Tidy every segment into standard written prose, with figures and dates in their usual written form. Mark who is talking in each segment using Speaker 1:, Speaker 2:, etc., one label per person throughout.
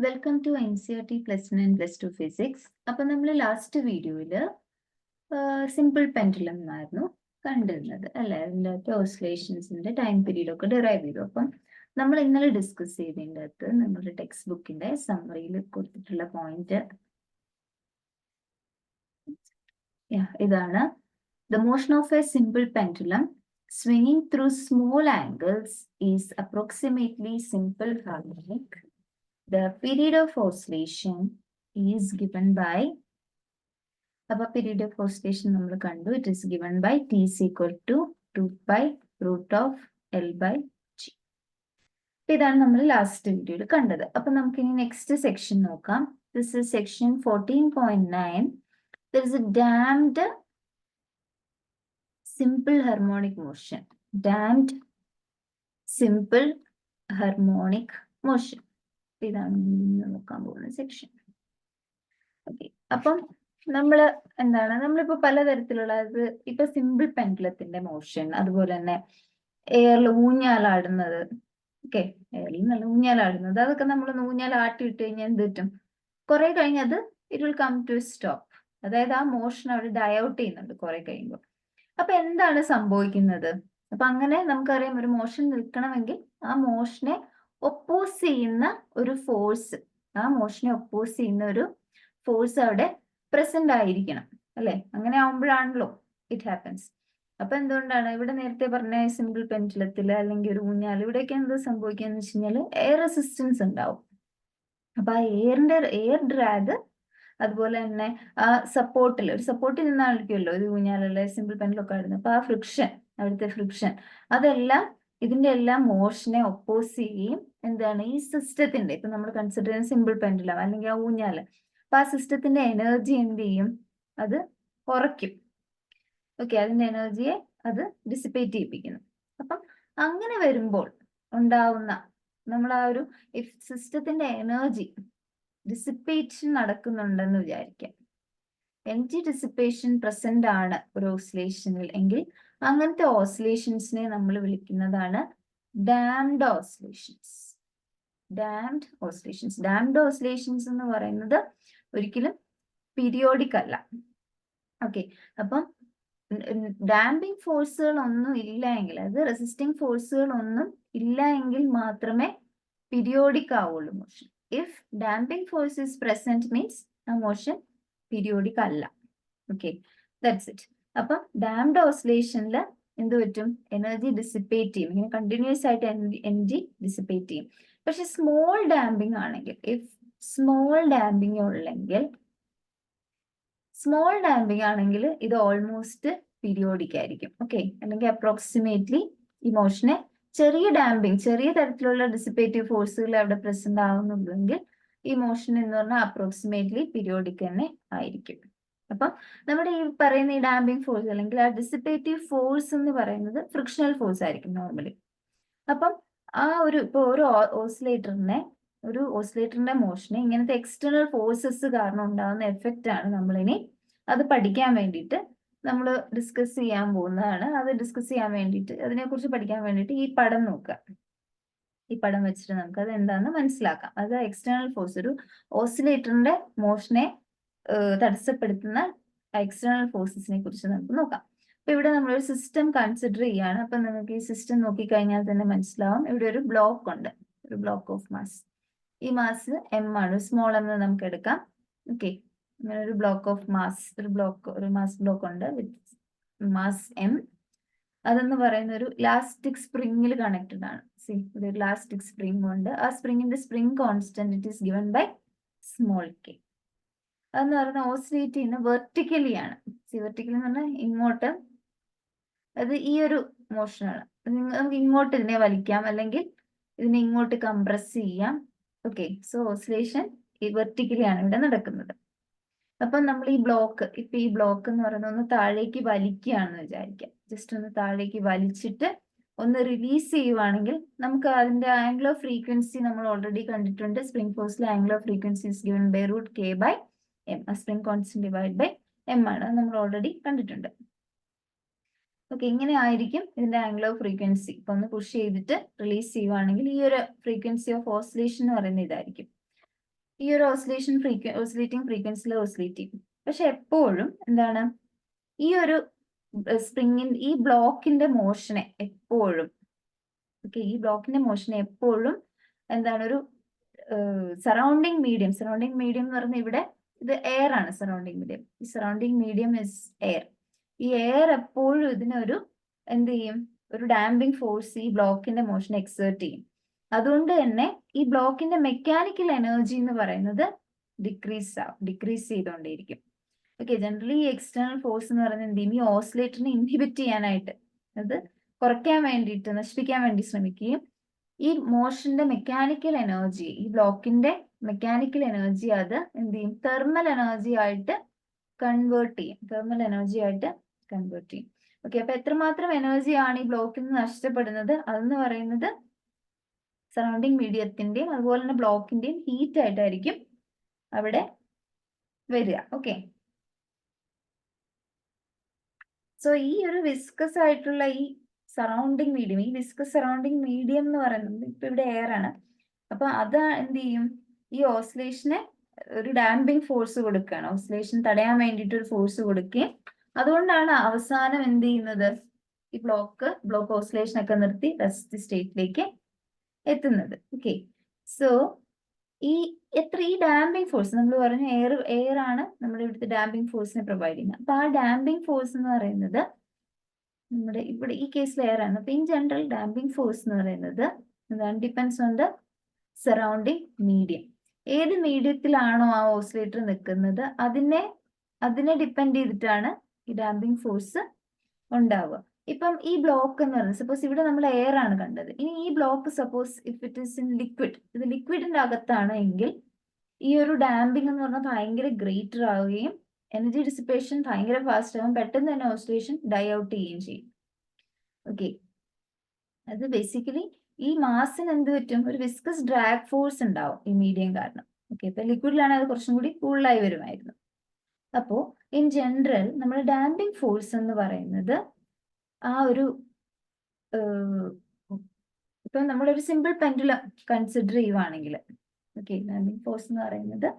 Speaker 1: Welcome to NCERT +1 and +2 physics. അപ്പം നമ്മൾ last വീഡിയോയിൽ സിമ്പിൾ പെൻഡുലം എന്നായിരുന്നു കണ്ടിരുന്നത് അല്ലെ? അതിൻ്റെ അകത്ത് ഓസിലേഷൻസിന്റെ ടൈം പീരീഡ് ഒക്കെ ഡിറൈവ് ചെയ്തു. അപ്പം നമ്മൾ ഇന്നലെ ഡിസ്കസ് ചെയ്തതിൻ്റെ അകത്ത് നമ്മുടെ ടെക്സ്റ്റ് ബുക്കിന്റെ സമ്മറിയിൽ കൊടുത്തിട്ടുള്ള പോയിന്റ് ഇതാണ്. The motion of a simple pendulum swinging through small angles is approximately simple harmonic. The period of oscillation is given by, period of oscillation നമ്മൾ കണ്ടു, it is given by T is equal to 2 pi root of L by G. ഇതാണ് നമ്മൾ last വീഡിയോയിൽ കണ്ടത്. അപ്പൊ നമുക്ക് ഇനി next section നോക്കാം. This is section 14.9. There is a damped simple harmonic motion. Damped simple harmonic motion. ഇതാണ് നോക്കാൻ പോകുന്ന സെക്ഷൻ. ഓക്കെ, അപ്പം നമ്മളിപ്പോ പലതരത്തിലുള്ള ഇപ്പൊ സിമ്പിൾ പെൻഡുലത്തിന്റെ മോഷൻ, അതുപോലെ തന്നെ എയറിൽ ഊഞ്ഞാലാടുന്നത്, ഓക്കെ, എയറിൽ നല്ല ഊഞ്ഞാലാടുന്നത്, അതൊക്കെ നമ്മൾ ഊഞ്ഞാൽ ആട്ടിയിട്ട് കഴിഞ്ഞാൽ എന്ത് പറ്റും? കുറെ കഴിഞ്ഞത് it will come to stop. അതായത് ആ മോഷൻ അവിടെ ഡയൗട്ട് ചെയ്യുന്നുണ്ട് കുറെ കഴിയുമ്പോൾ. അപ്പൊ എന്താണ് സംഭവിക്കുന്നത്? അപ്പൊ അങ്ങനെ നമുക്കറിയാം, ഒരു മോഷൻ നിൽക്കണമെങ്കിൽ ആ മോഷനെ ഒപ്പോസ് ചെയ്യുന്ന ഒരു ഫോഴ്സ്, അവിടെ പ്രസന്റ് ആയിരിക്കണം അല്ലെ? അങ്ങനെ ആവുമ്പോഴാണല്ലോ ഇറ്റ് ഹാപ്പൻസ്. അപ്പൊ എന്തുകൊണ്ടാണ് ഇവിടെ നേരത്തെ പറഞ്ഞ സിമ്പിൾ പെൻഡുലത്തില് അല്ലെങ്കിൽ ഒരു ഊഞ്ഞാൽ, ഇവിടെയൊക്കെ എന്ത് സംഭവിക്കാന്ന് വെച്ച് കഴിഞ്ഞാല് എയർ റെസിസ്റ്റൻസ് ഉണ്ടാവും. അപ്പൊ ആ എയർ ഡ്രാഗ്, അതുപോലെ തന്നെ ആ ഒരു സപ്പോർട്ടിൽ നിന്നായിരിക്കുമല്ലോ ഒരു ഊഞ്ഞാലല്ലേ സിമ്പിൾ പെൻഡുലൊക്കെ ആയിരുന്നു. അപ്പൊ ആ അവിടുത്തെ ഫ്രിക്ഷൻ അതെല്ലാം ഇതിന്റെ എല്ലാം മോഷനെ ഒപ്പോസ് ചെയ്യുകയും എന്താണ് ഈ സിസ്റ്റത്തിന്റെ, ഇപ്പൊ നമ്മൾ കൺസിഡർ ചെയ്യുന്ന സിമ്പിൾ പെൻഡുലം അല്ലെങ്കിൽ ആ ഊഞ്ഞാല്, അപ്പൊ ആ സിസ്റ്റത്തിന്റെ എനർജി എന്ത് ചെയ്യും? അത് കുറയ്ക്കും. ഓക്കെ, അതിന്റെ എനർജിയെ അത് ഡിസിപ്പേറ്റ് ചെയ്യിപ്പിക്കുന്നു. അപ്പം അങ്ങനെ വരുമ്പോൾ ഉണ്ടാവുന്ന നമ്മൾ ആ ഒരു സിസ്റ്റത്തിന്റെ എനർജി ഡിസിപ്പേഷൻ നടക്കുന്നുണ്ടെന്ന് വിചാരിക്കാം. എനർജി ഡിസിപ്പേഷൻ പ്രസന്റ് ആണ് ഒരു ഓസിലേഷനിൽ എങ്കിൽ അങ്ങനത്തെ ഓസിലേഷൻസിനെ നമ്മൾ വിളിക്കുന്നതാണ് ഡാംഡ് ഓസിലേഷൻസ്. ഡാംഡ് ഓസിലേഷൻസ് എന്ന് പറയുന്നത് ഒരിക്കലും പീരിയോഡിക് അല്ല. ഓക്കെ, അപ്പം ഡാമ്പിംഗ് ഫോഴ്സുകൾ ഒന്നും ഇല്ല എങ്കിൽ, അത് റെസിസ്റ്റിംഗ് ഫോഴ്സുകൾ ഒന്നും ഇല്ല എങ്കിൽ മാത്രമേ പീരിയോഡിക് ആവുള്ളൂ motion. If damping force is present means ആ മോഷൻ പീരിയോഡിക് അല്ല. Okay, that's it. അപ്പം ഡാംഡ് ഓസിലേഷനിൽ എന്ത് പറ്റും? എനർജി ഡിസിപ്പേറ്റ് ചെയ്യും. ഇങ്ങനെ കണ്ടിന്യൂസ് ആയിട്ട് എനർജി ഡിസിപ്പേറ്റ് ചെയ്യും. പക്ഷെ സ്മോൾ ഡാമ്പിംഗ് ആണെങ്കിൽ, സ്മോൾ ഡാമ്പിംഗ് ആണെങ്കിൽ ഇത് ഓൾമോസ്റ്റ് പീരിയോഡിക് ആയിരിക്കും. ഓക്കെ, അല്ലെങ്കിൽ അപ്രോക്സിമേറ്റ്ലി ഈ മോഷനെ ചെറിയ തരത്തിലുള്ള ഡിസിപ്പേറ്റീവ് ഫോഴ്സുകൾ അവിടെ പ്രസന്റ് ആവുന്നുണ്ടെങ്കിൽ ഈ മോഷൻ എന്ന് പറഞ്ഞാൽ അപ്രോക്സിമേറ്റ്ലി പീരിയോഡിക് തന്നെ ആയിരിക്കും. അപ്പം നമ്മുടെ ഈ പറയുന്ന ഈ ഡാമ്പിംഗ് ഫോഴ്സ് അല്ലെങ്കിൽ ആ ഡിസിപ്പേറ്റീവ് ഫോഴ്സ് എന്ന് പറയുന്നത് ഫ്രിക്ഷണൽ ഫോഴ്സ് ആയിരിക്കും നോർമലി. അപ്പം ഇപ്പോൾ ഒരു ഓസിലേറ്ററിന്റെ മോഷനെ ഇങ്ങനത്തെ എക്സ്റ്റേണൽ ഫോഴ്സസ് കാരണം ഉണ്ടാകുന്ന എഫക്റ്റ് ആണ് നമ്മളിനി അത് പഠിക്കാൻ വേണ്ടിയിട്ട് നമ്മൾ ഡിസ്കസ് ചെയ്യാൻ പോകുന്നതാണ്. അതിനെക്കുറിച്ച് പഠിക്കാൻ വേണ്ടിയിട്ട് ഈ പടം നോക്കുക. ഈ പടം വെച്ചിട്ട് നമുക്ക് അത് എന്താണെന്ന് മനസ്സിലാക്കാം. അത് എക്സ്റ്റേണൽ ഫോഴ്സ്, ഒരു ഓസിലേറ്ററിന്റെ മോഷനെ തടസ്സപ്പെടുത്തുന്ന എക്സ്റ്റേണൽ ഫോഴ്സസിനെ കുറിച്ച് നമുക്ക് നോക്കാം. അപ്പൊ ഇവിടെ നമ്മളൊരു സിസ്റ്റം കൺസിഡർ ചെയ്യാണ്. അപ്പൊ നിങ്ങൾക്ക് ഈ സിസ്റ്റം നോക്കിക്കഴിഞ്ഞാൽ തന്നെ മനസ്സിലാവും. ഇവിടെ ഒരു ബ്ലോക്ക് ഉണ്ട്, ഒരു ബ്ലോക്ക് ഓഫ് മാസ്. ഈ മാസ് എം ആണ്, സ്മോൾ എന്ന് നമുക്ക് എടുക്കാം. ഓക്കെ, ഇങ്ങനെ ഒരു ബ്ലോക്ക് ഓഫ് മാസ്, ഒരു മാസ് ബ്ലോക്ക് ഉണ്ട് വിത്ത് മാസ് എം. അതെന്ന് പറയുന്ന ഒരു ഇലാസ്റ്റിക് സ്പ്രിങ്ങിൽ കണക്റ്റഡ് ആണ്. ഒരു ഇലാസ്റ്റിക് സ്പ്രിംഗ് ഉണ്ട്. ആ സ്പ്രിങ്ങിന്റെ spring constant it is given by small K. അതെന്ന് പറയുന്നത് ഓസിലേറ്റ് ചെയ്യുന്ന വെർട്ടിക്കലി ആണ്. വെർട്ടിക്കലി എന്ന് പറഞ്ഞാൽ ഇങ്ങോട്ട്, അത് ഈ ഒരു മോഷനാണ്. നമുക്ക് ഇങ്ങോട്ട് ഇതിനെ വലിക്കാം, അല്ലെങ്കിൽ ഇതിനെ ഇങ്ങോട്ട് കംപ്രസ് ചെയ്യാം. ഓക്കെ, സോ ഓസിലേഷൻ ഈ വെർട്ടിക്കലി ആണ് ഇവിടെ നടക്കുന്നത്. അപ്പം നമ്മൾ ഈ ബ്ലോക്ക് എന്ന് പറയുന്നത് ഒന്ന് താഴേക്ക് വലിക്കുകയാണെന്ന് വിചാരിക്കാം. ജസ്റ്റ് ഒന്ന് താഴേക്ക് വലിച്ചിട്ട് ഒന്ന് റിലീസ് ചെയ്യുവാണെങ്കിൽ നമുക്ക് അതിന്റെ ആംഗിൾ ഓഫ് ഫ്രീക്വൻസി നമ്മൾ ഓൾറെഡി കണ്ടിട്ടുണ്ട്. സ്പ്രിംഗ് ഫോഴ്സിലെ angle of frequency is given by √k/m. Spring constant divide by m ആണ്, നമ്മൾ ഓൾറെഡി കണ്ടിട്ടുണ്ട്. ഓക്കെ, ഇങ്ങനെ ആയിരിക്കും ഇതിന്റെ ആംഗിൾ ഓഫ് ഫ്രീക്വൻസി. ഇപ്പൊ ഒന്ന് പുഷ് ചെയ്തിട്ട് റിലീസ് ചെയ്യുവാണെങ്കിൽ ഈ ഒരു ഫ്രീക്വൻസി ഓഫ് ഓസിലേഷൻ എന്ന് പറയുന്നത് ഇതായിരിക്കും. ഈ ഒരു ഓസിലേറ്റിംഗ് ഫ്രീക്വൻസിയിൽ ഓസിലേറ്റ് ചെയ്യും. പക്ഷെ എപ്പോഴും എന്താണ് ഈ ഒരു ഈ ബ്ലോക്കിന്റെ മോഷനെ എപ്പോഴും ഈ ബ്ലോക്കിന്റെ മോഷനെ എപ്പോഴും എന്താണ് ഒരു സറൗണ്ടിങ് മീഡിയം എന്ന് പറഞ്ഞാൽ ഇവിടെ ഇത് എയർ ആണ്. സറൗണ്ടിങ് മീഡിയം, ഈ സറൗണ്ടിങ് മീഡിയം ഇസ് എയർ. ഈ എയർ എപ്പോഴും ഇതിനൊരു എന്ത് ചെയ്യും, ഒരു ഡാമ്പിംഗ് ഫോഴ്സ് ഈ ബ്ലോക്കിന്റെ മോഷൻ എക്സേർട്ട് ചെയ്യും. അതുകൊണ്ട് തന്നെ ഈ ബ്ലോക്കിന്റെ മെക്കാനിക്കൽ എനർജി എന്ന് പറയുന്നത് ഡിക്രീസ് ചെയ്തുകൊണ്ടേയിരിക്കും. ഓക്കെ, ജനറലി ഈ എക്സ്റ്റേണൽ ഫോഴ്സ് എന്ന് പറയുന്നത് എന്ത് ചെയ്യും, ഈ ഓസിലേറ്ററിനെ ഇൻഹിബിറ്റ് ചെയ്യാനായിട്ട്, അത് കുറയ്ക്കാൻ വേണ്ടിയിട്ട്, നശിപ്പിക്കാൻ വേണ്ടി ശ്രമിക്കുകയും ഈ മോഷന്റെ മെക്കാനിക്കൽ എനർജി, ഈ ബ്ലോക്കിന്റെ മെക്കാനിക്കൽ എനർജി അത് എന്ത് ചെയ്യും, തെർമൽ എനർജി ആയിട്ട് കൺവേർട്ട് ചെയ്യും. ഓക്കെ, അപ്പൊ എത്രമാത്രം എനർജിയാണ് ഈ ബ്ലോക്കിൽ നിന്ന് നഷ്ടപ്പെടുന്നത് അതെന്ന് പറയുന്നത് സറൗണ്ടിങ് മീഡിയത്തിന്റെയും അതുപോലെ തന്നെ ബ്ലോക്കിന്റെയും ഹീറ്റ് ആയിട്ടായിരിക്കും അവിടെ വരിക. ഓക്കെ, സോ ഈ ഒരു വിസ്കസ് ആയിട്ടുള്ള ഈ സറൗണ്ടിങ് മീഡിയം, ഈ വിസ്കസ് സറൗണ്ടിങ് മീഡിയം എന്ന് പറയുന്നത് ഇപ്പൊ ഇവിടെ എയർ ആണ്. അപ്പൊ അത് എന്ത് ചെയ്യും, ഈ ഓസിലേഷന് ഒരു ഡാമ്പിംഗ് ഫോഴ്സ് കൊടുക്കുകയാണ്, ഓസിലേഷൻ തടയാൻ വേണ്ടിയിട്ട് ഒരു ഫോഴ്സ് കൊടുക്കുകയും അതുകൊണ്ടാണ് അവസാനം എന്ത് ചെയ്യുന്നത്, ഈ ബ്ലോക്ക് ഓസിലേഷൻ ഒക്കെ നിർത്തി റെസ്റ്റ് സ്റ്റേറ്റിലേക്ക് എത്തുന്നത്. ഓക്കെ, സോ ഈ ഡാമ്പിംഗ് ഫോഴ്സ് നമ്മൾ പറഞ്ഞു എയർ ആണ് നമ്മുടെ ഇവിടുത്തെ ഡാമ്പിംഗ് ഫോഴ്സിനെ പ്രൊവൈഡ് ചെയ്യുന്നത്. അപ്പൊ ആ ഡാമ്പിംഗ് ഫോഴ്സ് എന്ന് പറയുന്നത് നമ്മുടെ ഇവിടെ ഈ കേസിൽ എയർ ആണ്. അപ്പൊ ഇൻ ജനറൽ ഡാമ്പിംഗ് ഫോഴ്സ് എന്ന് പറയുന്നത് എന്താണ്, depends on the surrounding medium. ഏത് മീഡിയത്തിലാണോ ആ ഓസിലേറ്റർ നിൽക്കുന്നത് അതിനെ ഡിപ്പെൻഡ് ചെയ്തിട്ടാണ് ഈ ഡാമ്പിംഗ് ഫോഴ്സ് ഉണ്ടാവുക. ഇപ്പം ഈ ബ്ലോക്ക് എന്ന് പറയുന്നത്, സപ്പോസ് ഇവിടെ നമ്മൾ എയർ ആണ് കണ്ടത്. ഇനി ഈ block suppose if it is in liquid, ഇത് ലിക്വിഡിന്റെ അകത്താണ് എങ്കിൽ ഈ ഒരു ഡാമ്പിംഗ് എന്ന് പറഞ്ഞാൽ ഭയങ്കര ഗ്രേറ്റർ ആവുകയും എനർജി ഡിസിപ്പേഷൻ ഭയങ്കര ഫാസ്റ്റ് ആവും, പെട്ടെന്ന് തന്നെ ഓസിലേഷൻ ഡൈ ഔട്ട് ചെയ്യുകയും ചെയ്യും. ഓക്കെ, അത് ബേസിക്കലി ഈ മാസിന് എന്ത് പറ്റും, ഒരു വിസ്കസ് ഡ്രാഗ് ഫോഴ്സ് ഉണ്ടാവും ഈ മീഡിയം കാരണം. ഓക്കെ, ഇപ്പൊ ലിക്വിഡിലാണ് അത് കുറച്ചും കൂടി കൂളായി വരുമായിരുന്നു. അപ്പോ ഇൻ ജനറൽ നമ്മൾ ഡാമ്പിംഗ് ഫോഴ്സ് എന്ന് പറയുന്നത് ആ ഒരു ഇപ്പൊ നമ്മളൊരു സിമ്പിൾ പെൻഡുലം കൺസിഡർ ചെയ്യുവാണെങ്കിൽ, ഓക്കെ, ഡാമ്പിംഗ് ഫോഴ്സ് എന്ന് പറയുന്നത്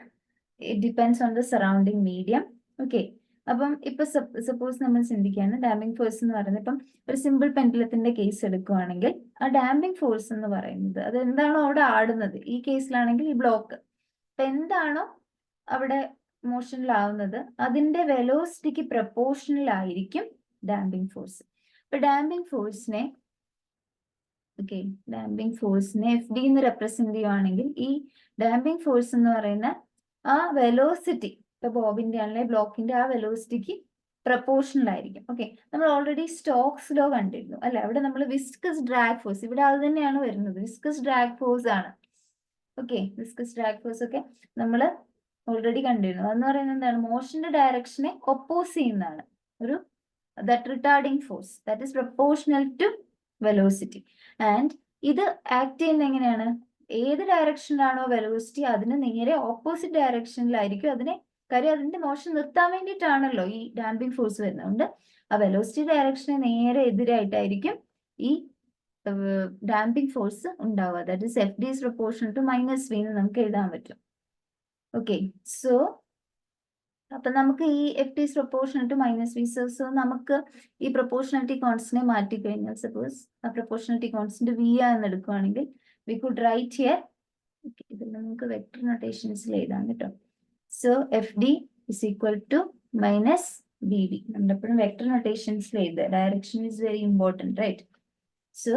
Speaker 1: it depends on the surrounding medium. Okay, അപ്പം ഇപ്പൊ സപ്പോസ് നമ്മൾ ചിന്തിക്കുകയാണ് ഡാമ്പിംഗ് ഫോഴ്സ് എന്ന് പറയുന്നത്, ഇപ്പം ഒരു സിമ്പിൾ പെൻഡുലത്തിന്റെ കേസ് എടുക്കുകയാണെങ്കിൽ ആ ഡാമ്പിംഗ് ഫോഴ്സ് എന്ന് പറയുന്നത് അത് എന്താണോ അവിടെ ആടുന്നത്, ഈ കേസിലാണെങ്കിൽ ഈ ബ്ലോക്ക്, അപ്പൊ എന്താണോ അവിടെ മോഷനിലാവുന്നത് അതിന്റെ വെലോസിറ്റിക്ക് പ്രപ്പോർഷണൽ ആയിരിക്കും ഡാമ്പിംഗ് ഫോഴ്സ്. ഇപ്പൊ ഡാമ്പിംഗ് ഫോഴ്സിനെ എഫ് ഡി എന്ന് റെപ്രസെന്റ് ചെയ്യുവാണെങ്കിൽ ഈ ഡാമ്പിംഗ് ഫോഴ്സ് എന്ന് പറയുന്ന ആ വെലോസിറ്റി, ഇപ്പൊ ബോബിന്റെ ആണെങ്കിൽ ബ്ലോക്കിന്റെ ആ വെലോസിറ്റിക്ക് പ്രപ്പോർഷണൽ ആയിരിക്കും. ഓക്കെ, നമ്മൾ ഓൾറെഡി സ്റ്റോക്സ് ലോ കണ്ടിരുന്നു അല്ലെ, അവിടെ നമ്മൾ വിസ്കസ് ഡ്രാഗ് ഫോഴ്സ്, ഇവിടെ അത് തന്നെയാണ് വരുന്നത്, വിസ്കസ് ഡ്രാഗ് ഫോഴ്സ് ആണ്. ഓക്കെ, വിസ്കസ് ഡ്രാഗ് ഫോഴ്സ് ഒക്കെ നമ്മൾ ഓൾറെഡി കണ്ടിരുന്നു. അതെന്ന് പറയുന്നത് എന്താണ്, മോഷന്റെ ഡയറക്ഷനെ ഒപ്പോസ് ചെയ്യുന്നതാണ് ഒരു retarding force that is proportional to velocity. And ഇത് ആക്ട് ചെയ്യുന്ന എങ്ങനെയാണ്, ഏത് ഡയറക്ഷനിലാണോ വെലോസിറ്റി അതിന് നേരെ ഓപ്പോസിറ്റ് ഡയറക്ഷനിലായിരിക്കും കാര്യം അതിന്റെ മോഷൻ നിർത്താൻ വേണ്ടിയിട്ടാണല്ലോ ഈ ഡാമ്പിംഗ് ഫോഴ്സ് വരുന്നതുകൊണ്ട് ആ വെലോസിറ്റി ഡയറക്ഷനെ നേരെ എതിരായിട്ടായിരിക്കും ഈ ഡാമ്പിംഗ് ഫോഴ്സ് ഉണ്ടാവുക. That is F D is proportional to minus V എന്ന് നമുക്ക് എഴുതാൻ പറ്റും. ഓക്കെ, സോ അപ്പൊ നമുക്ക് ഈ F T is proportional to minus V, so നമുക്ക് ഈ പ്രപ്പോർഷണാലിറ്റി കോൺസ്റ്റന്റിനെ മാറ്റി കഴിഞ്ഞാൽ സപ്പോസ് ആ പ്രപ്പോർഷണാലിറ്റി കോൺസ്റ്റന്റ് വി എന്ന് എടുക്കുകയാണെങ്കിൽ വി കുഡ് റൈറ്റ് ഹിയർ, ഇത് നമുക്ക് വെക്ടർ നൊട്ടേഷൻസിൽ എഴുതാം കേട്ടോ. So F D is equal to minus B V, നമ്മളെപ്പോഴും വെക്ടർ നൊട്ടേഷൻസിൽ എഴുതുക, direction is very important, right? So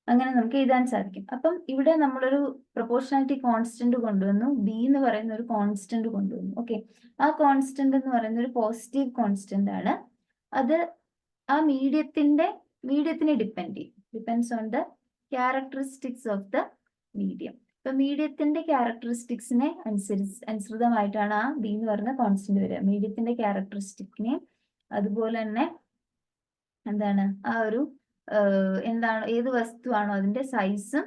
Speaker 1: അങ്ങനെ നമുക്ക് എഴുതാൻ സാധിക്കും. അപ്പം ഇവിടെ നമ്മളൊരു പ്രൊപ്പോർഷണാലിറ്റി കോൺസ്റ്റന്റ് കൊണ്ടുവന്നു, ബി എന്ന് പറയുന്ന ഒരു കോൺസ്റ്റന്റ് കൊണ്ടുവന്നു. ഓക്കെ, ആ കോൺസ്റ്റന്റ് എന്ന് പറയുന്ന ഒരു പോസിറ്റീവ് കോൺസ്റ്റന്റ് ആണ്. അത് ആ മീഡിയത്തിനെ depends on the characteristics of the medium. ഇപ്പൊ മീഡിയത്തിന്റെ ക്യാരക്ടറിസ്റ്റിക്സിനെ അനുസൃതമായിട്ടാണ് ആ ബി എന്ന് പറയുന്ന കോൺസ്റ്റന്റ് വരിക. മീഡിയത്തിന്റെ ക്യാരക്ടറിസ്റ്റിക്കിനെ അതുപോലെ തന്നെ എന്താണ് ആ ഒരു എന്താണ് ഏത് വസ്തുവാണോ അതിന്റെ സൈസും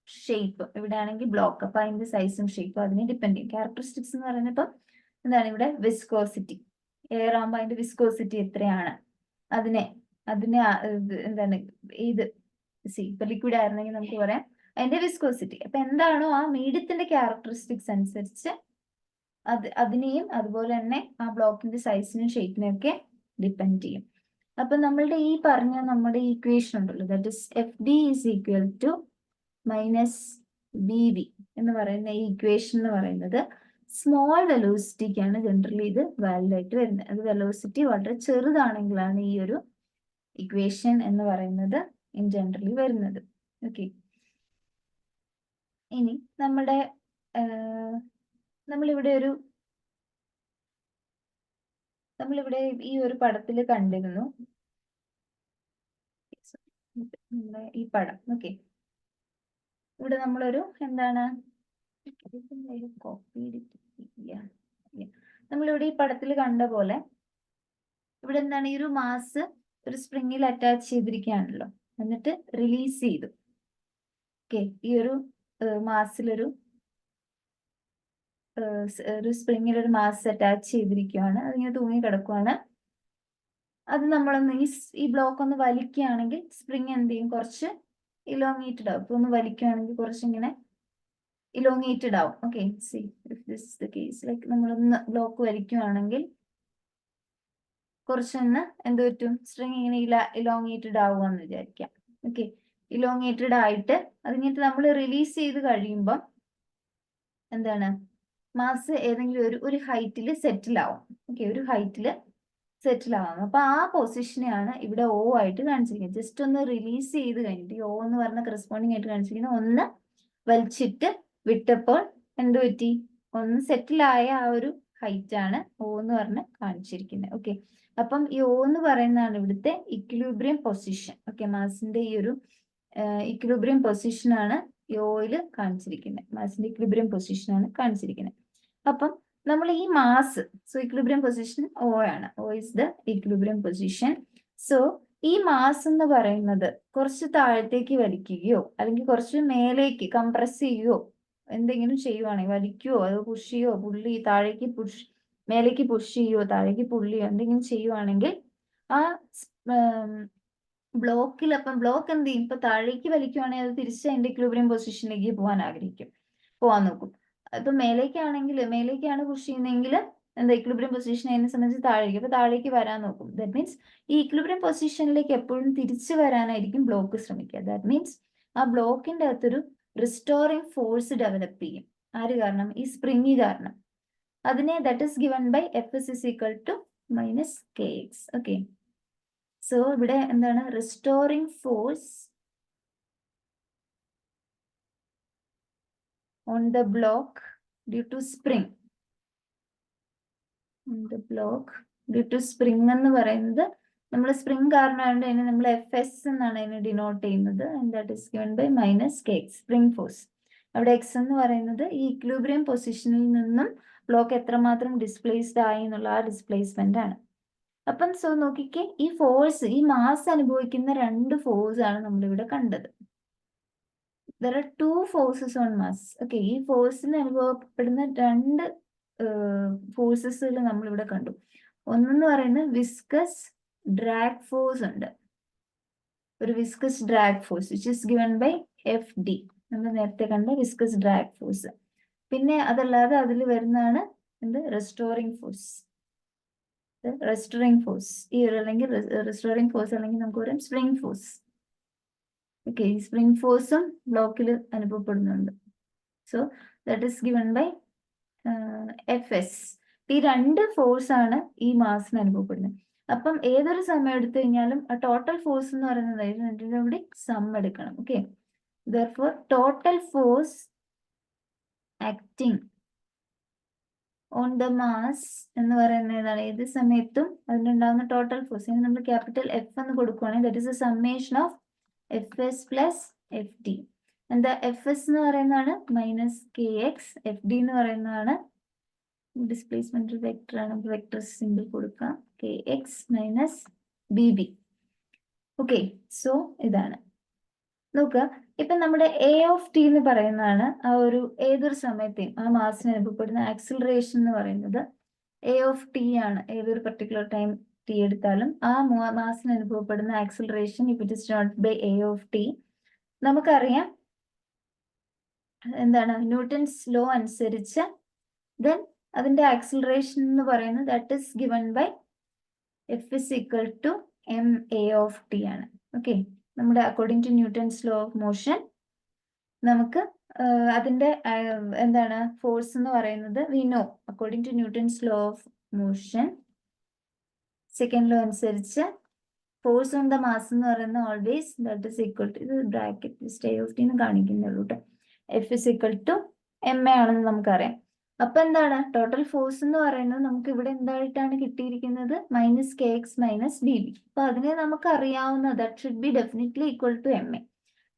Speaker 1: ഷേപ്പും, ഇവിടെ ആണെങ്കിൽ ബ്ലോക്ക്, അപ്പൊ അതിന്റെ സൈസും ഷേപ്പും അതിനെ ഡിപ്പെൻഡ് ചെയ്യും. ക്യാരക്ടറിസ്റ്റിക്സ് എന്ന് പറയുന്നത് ഇപ്പം എന്താണ്, ഇവിടെ വിസ്കോസിറ്റി, എയർ ആകുമ്പോൾ അതിന്റെ വിസ്കോസിറ്റി എത്രയാണ്, അതിനെ എന്താണ് ഏത് ഇപ്പൊ ലിക്വിഡ് ആയിരുന്നെങ്കിൽ നമുക്ക് പറയാം അതിന്റെ വിസ്കോസിറ്റി. അപ്പൊ എന്താണോ ആ മീഡിയത്തിന്റെ ക്യാരക്ടറിസ്റ്റിക്സ് അനുസരിച്ച് അതിനെയും അതുപോലെ തന്നെ ആ ബ്ലോക്കിന്റെ സൈസിനും ഷേപ്പിനെയും ഒക്കെ ഡിപ്പെൻഡ് ചെയ്യും. അപ്പൊ നമ്മളുടെ ഈ പറഞ്ഞ നമ്മുടെ ഇക്വേഷൻ ഉണ്ടല്ലോ, that is F D is equal to minus B V എന്ന് പറയുന്ന ഈ ഇക്വേഷൻ എന്ന് പറയുന്നത് സ്മോൾ വെലോസിറ്റിക്കാണ് ജനറലി ഇത് വാലിഡ് ആയിട്ട് വരുന്നത്. അത് വെലോസിറ്റി വളരെ ചെറുതാണെങ്കിലാണ് ഈ ഒരു ഇക്വേഷൻ എന്ന് പറയുന്നത് ഇൻ ജനറലി വരുന്നത്. ഓക്കെ, ഇനി നമ്മളിവിടെ ഈ ഒരു പടത്തിൽ കണ്ടിരുന്നു ഈ പടം. ഓക്കെ, ഇവിടെ നമ്മളൊരു എന്താണ് നമ്മളിവിടെ ഈ പടത്തിൽ കണ്ട പോലെ ഇവിടെ എന്താണ് ഈ ഒരു മാസ് ഒരു സ്പ്രിങ്ങിൽ അറ്റാച്ച് ചെയ്തിരിക്കുകയാണല്ലോ, എന്നിട്ട് റിലീസ് ചെയ്തു. ഓക്കെ, ഈ ഒരു മാസിലൊരു സ്പ്രിങ്ങിൽ ഒരു മാസ് അറ്റാച്ച് ചെയ്തിരിക്കുകയാണ്, അതിങ്ങനെ തൂങ്ങി കിടക്കുവാണ്. അത് നമ്മളൊന്ന് ഈ ബ്ലോക്ക് ഒന്ന് വലിക്കുകയാണെങ്കിൽ സ്പ്രിങ് എന്ത് ചെയ്യും, കുറച്ച് ഇലോങ്ങേറ്റഡ് ആവും. ഇപ്പൊ ഒന്ന് വലിക്കുകയാണെങ്കിൽ കുറച്ചിങ്ങനെ ഇലോങ്ങേറ്റഡ് ആവും. Okay, C if this is the case, like നമ്മളൊന്ന് ബ്ലോക്ക് വലിക്കുകയാണെങ്കിൽ കുറച്ചൊന്ന് എന്ത് പറ്റും, സ്ട്രിങ് ഇങ്ങനെ ഇലോങ്ങേറ്റഡ് ആവുമെന്ന് വിചാരിക്കാം. ഓക്കെ, ഇലോങ്ങേറ്റഡ് ആയിട്ട് അതിങ്ങനെ നമ്മൾ റിലീസ് ചെയ്ത് കഴിയുമ്പം എന്താണ് മാസ് ഏതെങ്കിലും ഒരു ഹൈറ്റിൽ സെറ്റിൽ ആവും. ഓക്കെ, ഒരു ഹൈറ്റിൽ സെറ്റിൽ ആവാം. അപ്പൊ ആ പൊസിഷനെയാണ് ഇവിടെ O ആയിട്ട് കാണിച്ചിരിക്കുന്നത്. ജസ്റ്റ് ഒന്ന് റിലീസ് ചെയ്ത് കഴിഞ്ഞിട്ട് ഈ O എന്ന് പറഞ്ഞ കറസ്പോണ്ടിങ് ആയിട്ട് കാണിച്ചിരിക്കുന്നത് ഒന്ന് വലിച്ചിട്ട് വിട്ടപ്പോൾ എന്ത് പറ്റി, ഒന്ന് സെറ്റിലായ ആ ഒരു ഹൈറ്റ് ആണ് O എന്ന് പറഞ്ഞ് കാണിച്ചിരിക്കുന്നത്. ഓക്കെ, അപ്പം ഈ O എന്ന് പറയുന്നതാണ് ഇവിടുത്തെ ഇക്വിലിബ്രിയം പൊസിഷൻ. ഓക്കെ, മാസിന്റെ ഈ ഒരു ഇക്വിലിബ്രിയം പൊസിഷൻ ആണ് ഈ ഓയിൽ കാണിച്ചിരിക്കുന്നത്. മാസിന്റെ ഇക്വിലിബ്രിയം പൊസിഷൻ ആണ് കാണിച്ചിരിക്കുന്നത്. അപ്പം നമ്മൾ ഈ mass, so equilibrium position O ആണ്. O is the equilibrium position. So ഈ മാസ് എന്ന് പറയുന്നത് കുറച്ച് താഴത്തേക്ക് വലിക്കുകയോ അല്ലെങ്കിൽ കുറച്ച് മേലേക്ക് കംപ്രസ് ചെയ്യുകയോ എന്തെങ്കിലും ചെയ്യുവാണെങ്കിൽ, വലിക്കുകയോ അത് പുഷ് ചെയ്യോ താഴേക്ക് മേലേക്ക് പുഷ് ചെയ്യോ താഴേക്ക് പുള്ളിയോ എന്തെങ്കിലും ചെയ്യുവാണെങ്കിൽ ആ ബ്ലോക്കിൽ, അപ്പം ബ്ലോക്ക് എന്ത് ചെയ്യും, ഇപ്പൊ താഴേക്ക് വലിക്കുവാണെങ്കിൽ അത് തിരിച്ച് അതിന്റെ ഇക്വിലിബ്രിയം പൊസിഷനിലേക്ക് പോകാൻ നോക്കും. ഇപ്പൊ മേലേക്കാണ് പുഷ് ചെയ്യുന്നതെങ്കിൽ എന്താ ഇക്വിലിബ്രിയം പൊസിഷൻ അതിനെ സംബന്ധിച്ച് താഴേക്ക്, അപ്പൊ താഴേക്ക് വരാൻ നോക്കും. ദാറ്റ് മീൻസ് ഈ ഇക്വിലിബ്രിയം പൊസിഷനിലേക്ക് എപ്പോഴും തിരിച്ചു വരാനായിരിക്കും ബ്ലോക്ക് ശ്രമിക്കുക. ദാറ്റ് മീൻസ് ആ ബ്ലോക്കിന്റെ അകത്തൊരു റിസ്റ്റോറിംഗ് ഫോഴ്സ് ഡെവലപ്പ് ചെയ്യും. ആര് കാരണം, ഈ സ്പ്രിങ് കാരണം. അതിനെ that is given by Fs is equal to minus kx. Okay, so ഇവിടെ എന്താണ് restoring force on the block due to spring. എന്ന് പറയുന്നത് നമ്മൾ സ്പ്രിങ് കാരണമായതുകൊണ്ട് അതിനെ നമ്മൾ Fs എന്നാണ് അതിനെ ഡിനോട്ട് ചെയ്യുന്നത്. And that is given by minus kx, spring force. അവിടെ x എന്ന് പറയുന്നത് ഈ ഇക്വിലിബ്രിയം പൊസിഷനിൽ നിന്നും ബ്ലോക്ക് എത്രമാത്രം ഡിസ്പ്ലേസ്ഡ് ആയി എന്നുള്ള ആ ഡിസ്പ്ലേസ്മെന്റ് ആണ്. അപ്പം സോ നോക്കിക്കേ, ഈ ഫോഴ്സ്, ഈ മാസ് അനുഭവിക്കുന്ന രണ്ട് ഫോഴ്സ് ആണ് നമ്മളിവിടെ കണ്ടത്. There are two forces on mass. Okay, ഈ ഫോഴ്സിന് അനുഭവപ്പെടുന്ന രണ്ട് ഫോഴ്സസുകൾ നമ്മളിവിടെ കണ്ടു. ഒന്നെന്ന് പറയുന്നത് വിസ്കസ് ഡ്രാഗ് ഫോഴ്സ് ഉണ്ട്, ഒരു viscous drag force which is given by FD. നമ്മൾ നേരത്തെ കണ്ട വിസ്കസ് ഡ്രാഗ് ഫോഴ്സ്. പിന്നെ അതല്ലാതെ അതിൽ വരുന്നതാണ് എന്ത്, റെസ്റ്റോറിംഗ് ഫോഴ്സ്. ഈ ഒരു അല്ലെങ്കിൽ റെസ്റ്റോറിംഗ് ഫോഴ്സ് അല്ലെങ്കിൽ നമുക്ക് പറയാം സ്പ്രിംഗ് ഫോഴ്സ്. ഓക്കെ, ഈ സ്പ്രിംഗ് ഫോഴ്സും ബ്ലോക്കിൽ അനുഭവപ്പെടുന്നുണ്ട്. So that is given by Fs. ഈ രണ്ട് ഫോഴ്സ് ആണ് ഈ മാസിന് അനുഭവപ്പെടുന്നത്. അപ്പം ഏതൊരു സമയം എടുത്തു കഴിഞ്ഞാലും ആ ടോട്ടൽ ഫോഴ്സ് എന്ന് പറയുന്നത് രണ്ടിനും കൂടി സം എടുക്കണം. Okay, therefore total force acting on the mass എന്ന് പറയുന്നത് ഏതാണ്, ഏത് സമയത്തും അതിനുണ്ടാകുന്ന ടോട്ടൽ ഫോഴ്സ്. ഇനി നമ്മൾ ക്യാപിറ്റൽ F എന്ന് കൊടുക്കുകയാണെങ്കിൽ that is A summation of Fs plus FD. എന്താ Fs എന്ന് പറയുന്നതാണ് മൈനസ് kx, FD എന്ന് പറയുന്നതാണ് ഡിസ്പ്ലേസ്മെന്റ് വെക്ടർ ആണ്, വെക്ടർ സിമ്പിൾ കൊടുക്കാം, kx minus BB. Okay, so ഇതാണ് നോക്കുക. ഇപ്പൊ നമ്മുടെ A(t) എന്ന് പറയുന്നതാണ് ആ ഒരു ഏതൊരു സമയത്തെയും ആ മാസിന് അനുഭവപ്പെടുന്ന ആക്സിലറേഷൻ എന്ന് പറയുന്നത് A(t) ആണ്. ഏതൊരു പർട്ടിക്കുലർ ടൈം t എടുത്താലും ആ മാസിന് അനുഭവപ്പെടുന്ന acceleration if it is not by A(t), നമുക്കറിയാം എന്താണ് ന്യൂട്ടൺസ് ലോ അനുസരിച്ച് ദെൻ അതിന്റെ ആക്സിലറേഷൻ എന്ന് പറയുന്നത് that is given by F is equal to M A of T ആണ്. ഓക്കെ, നമ്മുടെ according to Newton's law of motion നമുക്ക് അതിന്റെ എന്താണ് ഫോഴ്സ് എന്ന് പറയുന്നത് we know according to Newton's law of motion second law അനുസരിച്ച് ഫോഴ്സ് ഓൺ ദ മാസ് എന്ന് പറയുന്നത് always that is equal to, ഇത് ബ്രാക്കറ്റ് സ്റ്റേ ഓഫ് ടി എന്ന് കാണിക്കുന്നുള്ളൂ കേട്ടോ, F is equal to M A ആണെന്ന് നമുക്കറിയാം. അപ്പൊ എന്താണ് ടോട്ടൽ ഫോഴ്സ് എന്ന് പറയുന്നത് നമുക്ക് ഇവിടെ എന്തായിട്ടാണ് കിട്ടിയിരിക്കുന്നത്, minus K X minus B B. അപ്പൊ അതിനെ നമുക്ക് അറിയാവുന്ന that should be definitely equal to M A.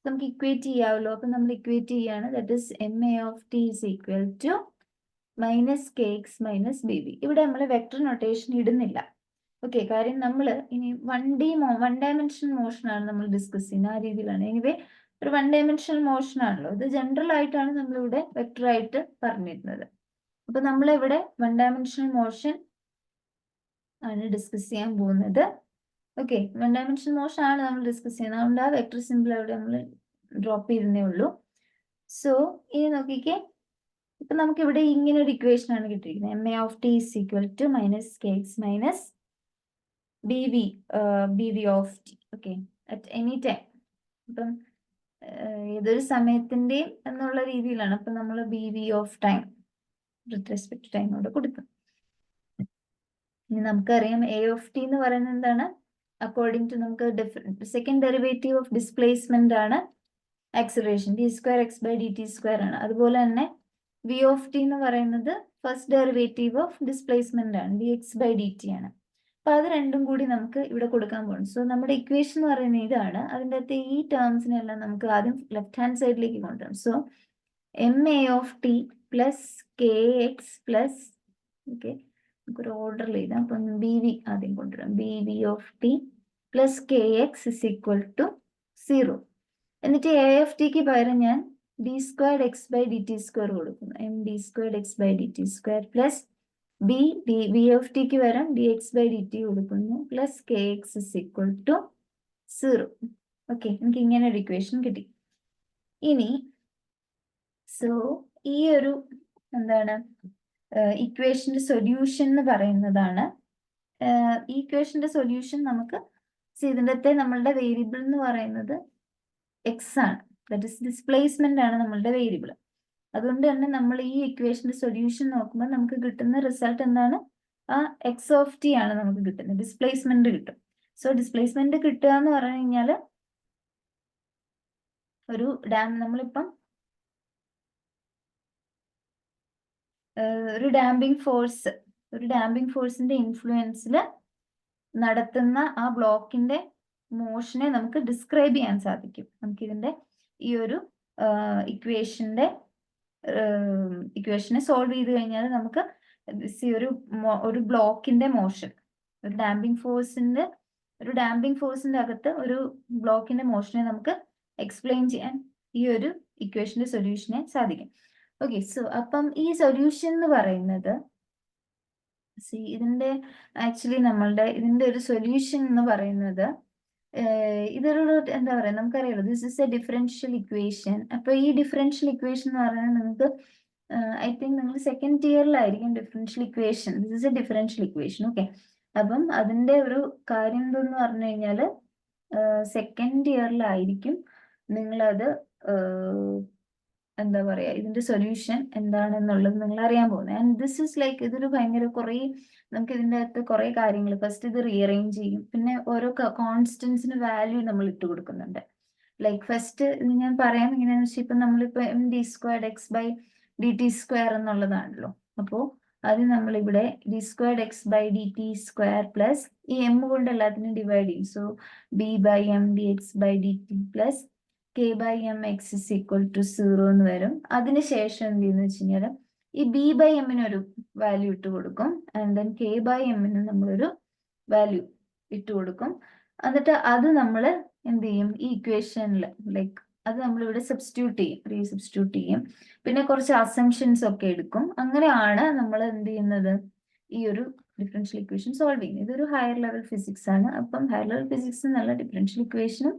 Speaker 1: നമുക്ക് ഇക്വേറ്റ് ചെയ്യാമല്ലോ. അപ്പൊ നമ്മൾ ഇക്വേറ്റ് ചെയ്യാണ്, that is M A of T is equal to minus K X minus B B. ഇവിടെ നമ്മൾ വെക്ടർ നൊട്ടേഷൻ ഇടുന്നില്ല. ഓക്കെ, കാര്യം നമ്മൾ ഇനി വൺ ഡയമെൻഷൻ മോഷൻ ആണ് നമ്മൾ ഡിസ്കസ് ചെയ്യുന്നത്, ആ രീതിയിലാണ്. എനിവേ ഒരു വൺ ഡയമെൻഷണൽ മോഷൻ ആണല്ലോ, ഇത് ജനറൽ ആയിട്ടാണ് നമ്മളിവിടെ വെക്ടർ ആയിട്ട് പറഞ്ഞിരുന്നത്. അപ്പൊ നമ്മളിവിടെ വൺ ഡയമെൻഷണൽ മോഷൻ ആണ് ഡിസ്കസ് ചെയ്യാൻ പോകുന്നത്. ഓക്കെ, വൺ ഡയമെൻഷണൽ മോഷൻ ആണ് നമ്മൾ ഡിസ്കസ് ചെയ്യുന്നത്, അതുകൊണ്ട് ആ വെക്ടർ സിമ്പിൾ അവിടെ നമ്മൾ ഡ്രോപ്പ് ചെയ്തേ ഉള്ളൂ. സോ ഇനി നോക്കിക്കേ, ഇപ്പൊ നമുക്ക് ഇവിടെ ഇങ്ങനെ ഒരു ഇക്വേഷൻ ആണ് കിട്ടിയിരിക്കുന്നത്, M A of T is equal to minus K X minus B V of T. Okay, at any time. അപ്പം ഏതൊരു സമയത്തിന്റെയും എന്നുള്ള രീതിയിലാണ്. അപ്പൊ നമ്മൾ B V of time with respect ടൈമോട് കൊടുക്കും. ഇനി നമുക്കറിയാം എ ഓഫ് ടി എന്ന് പറയുന്നത് എന്താണ്, അക്കോർഡിംഗ് ടു നമുക്ക് സെക്കൻഡ് ഡെറിവേറ്റീവ് ഓഫ് ഡിസ്പ്ലേസ്മെന്റ് ആണ് acceleration, D square X by D T square ആണ്. അതുപോലെ തന്നെ വി ഓഫ് ടി എന്ന് പറയുന്നത് ഫസ്റ്റ് ഡെറിവേറ്റീവ് ഓഫ് ഡിസ്പ്ലേസ്മെന്റ് ആണ്, D X by D T ആണ്. അപ്പൊ അത് രണ്ടും കൂടി നമുക്ക് ഇവിടെ കൊടുക്കാൻ പോകും. സോ നമ്മുടെ ഇക്വേഷൻ എന്ന് പറയുന്നത് ഇതാണ്. അതിൻ്റെ അകത്ത് ഈ ടേംസിനെല്ലാം നമുക്ക് ആദ്യം ലെഫ്റ്റ് ഹാൻഡ് സൈഡിലേക്ക് കൊണ്ടുവരും. So M A of T plus K X plus, okay നമുക്കൊരു ഓർഡറിൽ എഴുതാം. അപ്പം ബി വി ആദ്യം കൊണ്ടുവരാം, B V of T plus K X is equal to 0. എന്നിട്ട് എ ഓഫ് ടിക്ക് പകരം ഞാൻ D squared X by D T square കൊടുക്കുന്നു, M D squared X by D T square plus B of ടിക്ക് പകരം D X by D T കൊടുക്കുന്നു plus K X is equal to 0. Okay, എനിക്ക് ഇങ്ങനെ ഒരു ഇക്വേഷൻ കിട്ടി. ഇനി so ഈ ഒരു എന്താണ് ഇക്വേഷന്റെ സൊല്യൂഷൻ എന്ന് പറയുന്നതാണ്. ഈ ഇക്വേഷന്റെ സൊല്യൂഷൻ നമുക്ക് ഇതിൻ്റെ അകത്തെ നമ്മളുടെ വേരിയബിൾ എന്ന് പറയുന്നത് എക്സ് ആണ്, ദാറ്റ് ഇസ് ഡിസ്പ്ലേസ്മെന്റ് ആണ് നമ്മളുടെ വേരിയബിൾ. അതുകൊണ്ട് തന്നെ നമ്മൾ ഈ ഇക്വേഷന്റെ സൊല്യൂഷൻ നോക്കുമ്പോൾ നമുക്ക് കിട്ടുന്ന റിസൾട്ട് എന്താണ്, ആ എക്സ് ഓഫ് ടി ആണ് നമുക്ക് കിട്ടുന്നത്, ഡിസ്പ്ലേസ്മെന്റ് കിട്ടും. സോ ഡിസ്പ്ലേസ്മെന്റ് കിട്ടുക എന്ന് പറഞ്ഞു കഴിഞ്ഞാൽ ഒരു നമ്മളിപ്പം ഒരു ഡാമ്പിംഗ് ഫോഴ്സിന്റെ ഇൻഫ്ലുവൻസിൽ നടത്തുന്ന ആ ബ്ലോക്കിന്റെ മോഷനെ നമുക്ക് ഡിസ്ക്രൈബ് ചെയ്യാൻ സാധിക്കും. നമുക്കിതിന്റെ ഈ ഒരു ഇക്വേഷനെ സോൾവ് ചെയ്ത് കഴിഞ്ഞാൽ നമുക്ക് ഒരു ബ്ലോക്കിന്റെ മോഷൻ, ഒരു ഡാമ്പിംഗ് ഫോഴ്സിന്റെ അകത്ത് ഒരു ബ്ലോക്കിന്റെ മോഷനെ നമുക്ക് എക്സ്പ്ലെയിൻ ചെയ്യാൻ ഈ ഒരു ഇക്വേഷന്റെ സൊല്യൂഷനെ സാധിക്കും. ഓക്കെ, സോ അപ്പം ഈ സൊല്യൂഷൻ എന്ന് പറയുന്നത് ഇതിന്റെ ആക്ച്വലി ഇതിന്റെ ഒരു സൊല്യൂഷൻ എന്ന് പറയുന്നത് ഇതൊരു എന്താ പറയാ, നമുക്കറിയാലോ this is a differential equation. അപ്പൊ ഈ ഡിഫറൻഷ്യൽ ഇക്വേഷൻ എന്ന് പറയുന്നത് നിങ്ങൾക്ക് ഐ തിങ്ക് നിങ്ങൾ സെക്കൻഡ് ഇയറിലായിരിക്കും differential equation, this is a differential equation. Okay, അപ്പം അതിന്റെ ഒരു കാര്യം എന്തെന്ന് പറഞ്ഞു കഴിഞ്ഞാല് സെക്കൻഡ് ഇയറിലായിരിക്കും നിങ്ങളത് എന്താ പറയാ ഇതിന്റെ സൊല്യൂഷൻ എന്താണെന്നുള്ളത് നിങ്ങൾ അറിയാൻ പോകുന്നത്. ആൻഡ് ദിസ് ഇസ് ലൈക്ക് ഇതൊരു ഭയങ്കര കുറേ നമുക്ക് ഇതിൻ്റെ അകത്ത് കുറെ കാര്യങ്ങൾ, ഫസ്റ്റ് ഇത് റീഅറേഞ്ച് ചെയ്യും, പിന്നെ ഓരോ കോൺസ്റ്റൻസിന് വാല്യൂ നമ്മൾ ഇട്ട് കൊടുക്കുന്നുണ്ട്. ലൈക്ക് ഫസ്റ്റ് ഞാൻ പറയാം എങ്ങനെയാണെന്ന് വെച്ചാൽ ഇപ്പൊ നമ്മളിപ്പോ M D squared X by D T square എന്നുള്ളതാണല്ലോ. അപ്പോ അത് നമ്മളിവിടെ D squared X by D T square plus ഈ എം കൊണ്ട് എല്ലാത്തിനും ഡിവൈഡ് ചെയ്യും. So B by M D X by D T plus K by M X is equal to 0 എന്ന് വരും. അതിനുശേഷം എന്ത് ചെയ്യുന്ന വെച്ച് കഴിഞ്ഞാൽ ഈ ബി ബൈ എമ്മിന് ഒരു വാല്യൂ ഇട്ട് കൊടുക്കും, ആൻഡ് ദെൻ കെ ബൈ എമ്മിന് നമ്മളൊരു വാല്യൂ ഇട്ട് കൊടുക്കും. എന്നിട്ട് അത് നമ്മൾ എന്ത് ചെയ്യും, ഈ ഇക്വേഷനിൽ ലൈക്ക് അത് നമ്മളിവിടെ സബ്സ്റ്റിറ്റ്യൂട്ട് ചെയ്യും, പിന്നെ കുറച്ച് അസംഷൻസ് ഒക്കെ എടുക്കും. അങ്ങനെയാണ് നമ്മൾ എന്ത് ചെയ്യുന്നത്, ഈ ഒരു ഡിഫറൻഷ്യൽ ഇക്വേഷൻ സോൾവ് ചെയ്യുന്നത്. ഇതൊരു ഹയർ ലെവൽ ഫിസിക്സ് ആണ്. അപ്പം ഹയർ ലെവൽ ഫിസിക്സ് എന്നുള്ള ഡിഫറൻഷ്യൽ ഇക്വേഷനും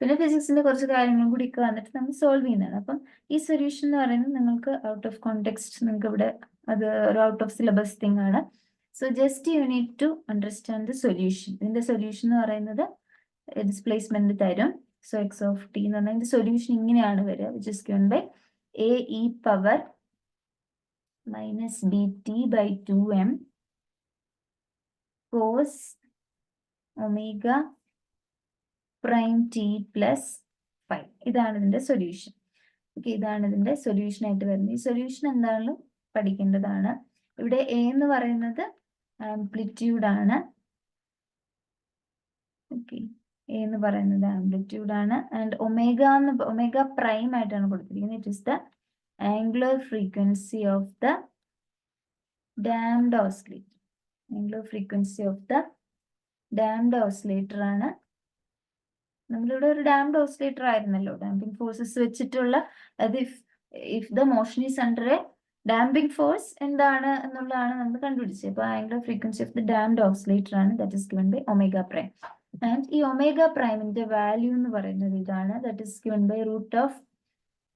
Speaker 1: പിന്നെ ഫിസിക്സിന്റെ കുറച്ച് കാര്യങ്ങളും കൂടി ഒക്കെ വന്നിട്ട് നമ്മൾ സോൾവ് ചെയ്യുന്നതാണ്. അപ്പം ഈ സൊല്യൂഷൻ എന്ന് പറയുന്നത് നിങ്ങൾക്ക് ഔട്ട് ഓഫ് കോണ്ടെക്സ്റ്റ് നിങ്ങൾക്ക് ഇവിടെ അത് ഒരു ഔട്ട് ഓഫ് സിലബസ് തിങ് ആണ്. So just you need to understand the solution. ഇതിന്റെ സൊല്യൂഷൻ എന്ന് പറയുന്നത് ഡിസ്പ്ലേസ്മെന്റ് തരും. സോ എക്സ് ഓഫ് ടി എന്ന് പറഞ്ഞാൽ ഇതിന്റെ സൊല്യൂഷൻ ഇങ്ങനെയാണ് വരിക, which is given by A E power minus B T by 2m cos omega prime T plus 5. ഇതാണ് ഇതിന്റെ സൊല്യൂഷൻ. ഓക്കെ, ഇതാണ് ഇതിന്റെ സൊല്യൂഷൻ ആയിട്ട് വരുന്നത്. ഈ സൊല്യൂഷൻ എന്താണെങ്കിലും പഠിക്കേണ്ടതാണ്. ഇവിടെ എ എന്ന് പറയുന്നത് ആംപ്ലിറ്റ്യൂഡ് ആണ്. ഓക്കെ, എ എന്ന് പറയുന്നത് ആംപ്ലിറ്റ്യൂഡ് ആണ്. ആൻഡ് ഒമേഗ പ്രൈം ആയിട്ടാണ് കൊടുത്തിരിക്കുന്നത്. It is the angular frequency of the damped oscillator. Angular frequency of the damped oscillator ആണ്. നമ്മളിവിടെ ഒരു ഡാംഡ് ഓസിലേറ്റർ ആയിരുന്നല്ലോ, ഡാമ്പിംഗ് ഫോഴ്സസ് വെച്ചിട്ടുള്ള. അത് if the motion is under a damping force എന്താണ് എന്നുള്ളതാണ് നമ്മൾ കണ്ടുപിടിച്ചത്. അപ്പൊ angular frequency of the damped oscillator ആണ്. That is given by omega prime. And ഈ ഒമേഗ പ്രൈമിന്റെ വാല്യൂ എന്ന് പറയുന്നത് ഇതാണ്. That is given by root of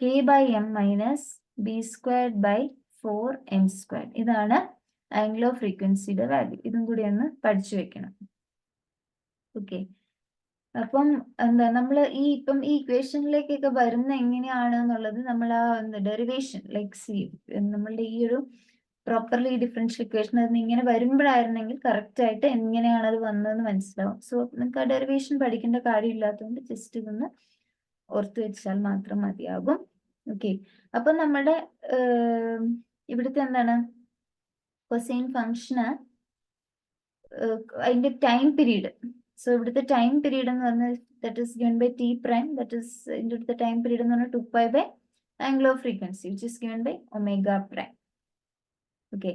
Speaker 1: K by M minus B squared by 4m². ഇതാണ് ആംഗുലർ ഫ്രീക്വൻസിയുടെ വാല്യൂ. ഇതും കൂടി ഒന്ന് പഠിച്ചു വെക്കണം. ഓക്കെ, അപ്പം എന്താ നമ്മൾ ഈ ഇപ്പം ഈ ഇക്വേഷനിലേക്കൊക്കെ വരുന്ന എങ്ങനെയാണ് എന്നുള്ളത് നമ്മൾ ആ ഡെറിവേഷൻ ലൈക്ക് സി നമ്മളുടെ ഈ ഒരു പ്രോപ്പർലി ഡിഫറൻഷ്യൽ ഇക്വേഷൻ അതിന് ഇങ്ങനെ വരുമ്പോഴായിരുന്നെങ്കിൽ കറക്റ്റ് ആയിട്ട് എങ്ങനെയാണ് അത് വന്നതെന്ന് മനസ്സിലാവും. സോ നിങ്ങൾക്ക് ആ ഡെറിവേഷൻ പഠിക്കേണ്ട കാര്യമില്ലാത്തതുകൊണ്ട് ജസ്റ്റ് ഇതൊന്ന് ഓർത്ത് വെച്ചാൽ മാത്രം മതിയാകും. ഓക്കെ, അപ്പൊ നമ്മുടെ ഇവിടുത്തെ എന്താണ് കൊസൈൻ ഫംഗ്ഷന് അതിന്റെ ടൈം പീരീഡ്. സോ ഇവിടുത്തെ ടൈം പീരീഡ് എന്ന് പറഞ്ഞാൽ that is given by T prime. That is ഇതിന്റെ അടുത്ത ടൈം പീരീഡ് എന്ന് പറഞ്ഞാൽ 2π by angular frequency which is given by omega prime. Okay,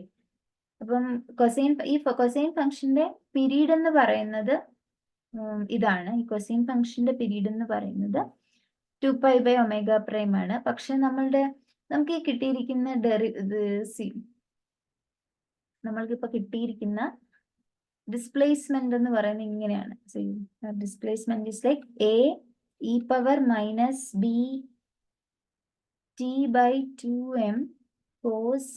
Speaker 1: അപ്പം ഈ കൊസൈൻ ഫംഗ്ഷന്റെ പീരീഡ് എന്ന് പറയുന്നത് ഇതാണ്. ഈ കൊസൈൻ ഫംഗ്ഷന്റെ പീരീഡ് എന്ന് പറയുന്നത് 2π ബൈ ഒമേഗ പ്രൈം ആണ്. പക്ഷെ നമുക്ക് ഈ കിട്ടിയിരിക്കുന്ന നമ്മൾക്കിപ്പോ കിട്ടിയിരിക്കുന്ന ഡിസ്പ്ലേസ്മെന്റ് എന്ന് പറയുന്നത് ഇങ്ങനെയാണ്. Displacement is like A E power minus B T by 2m cos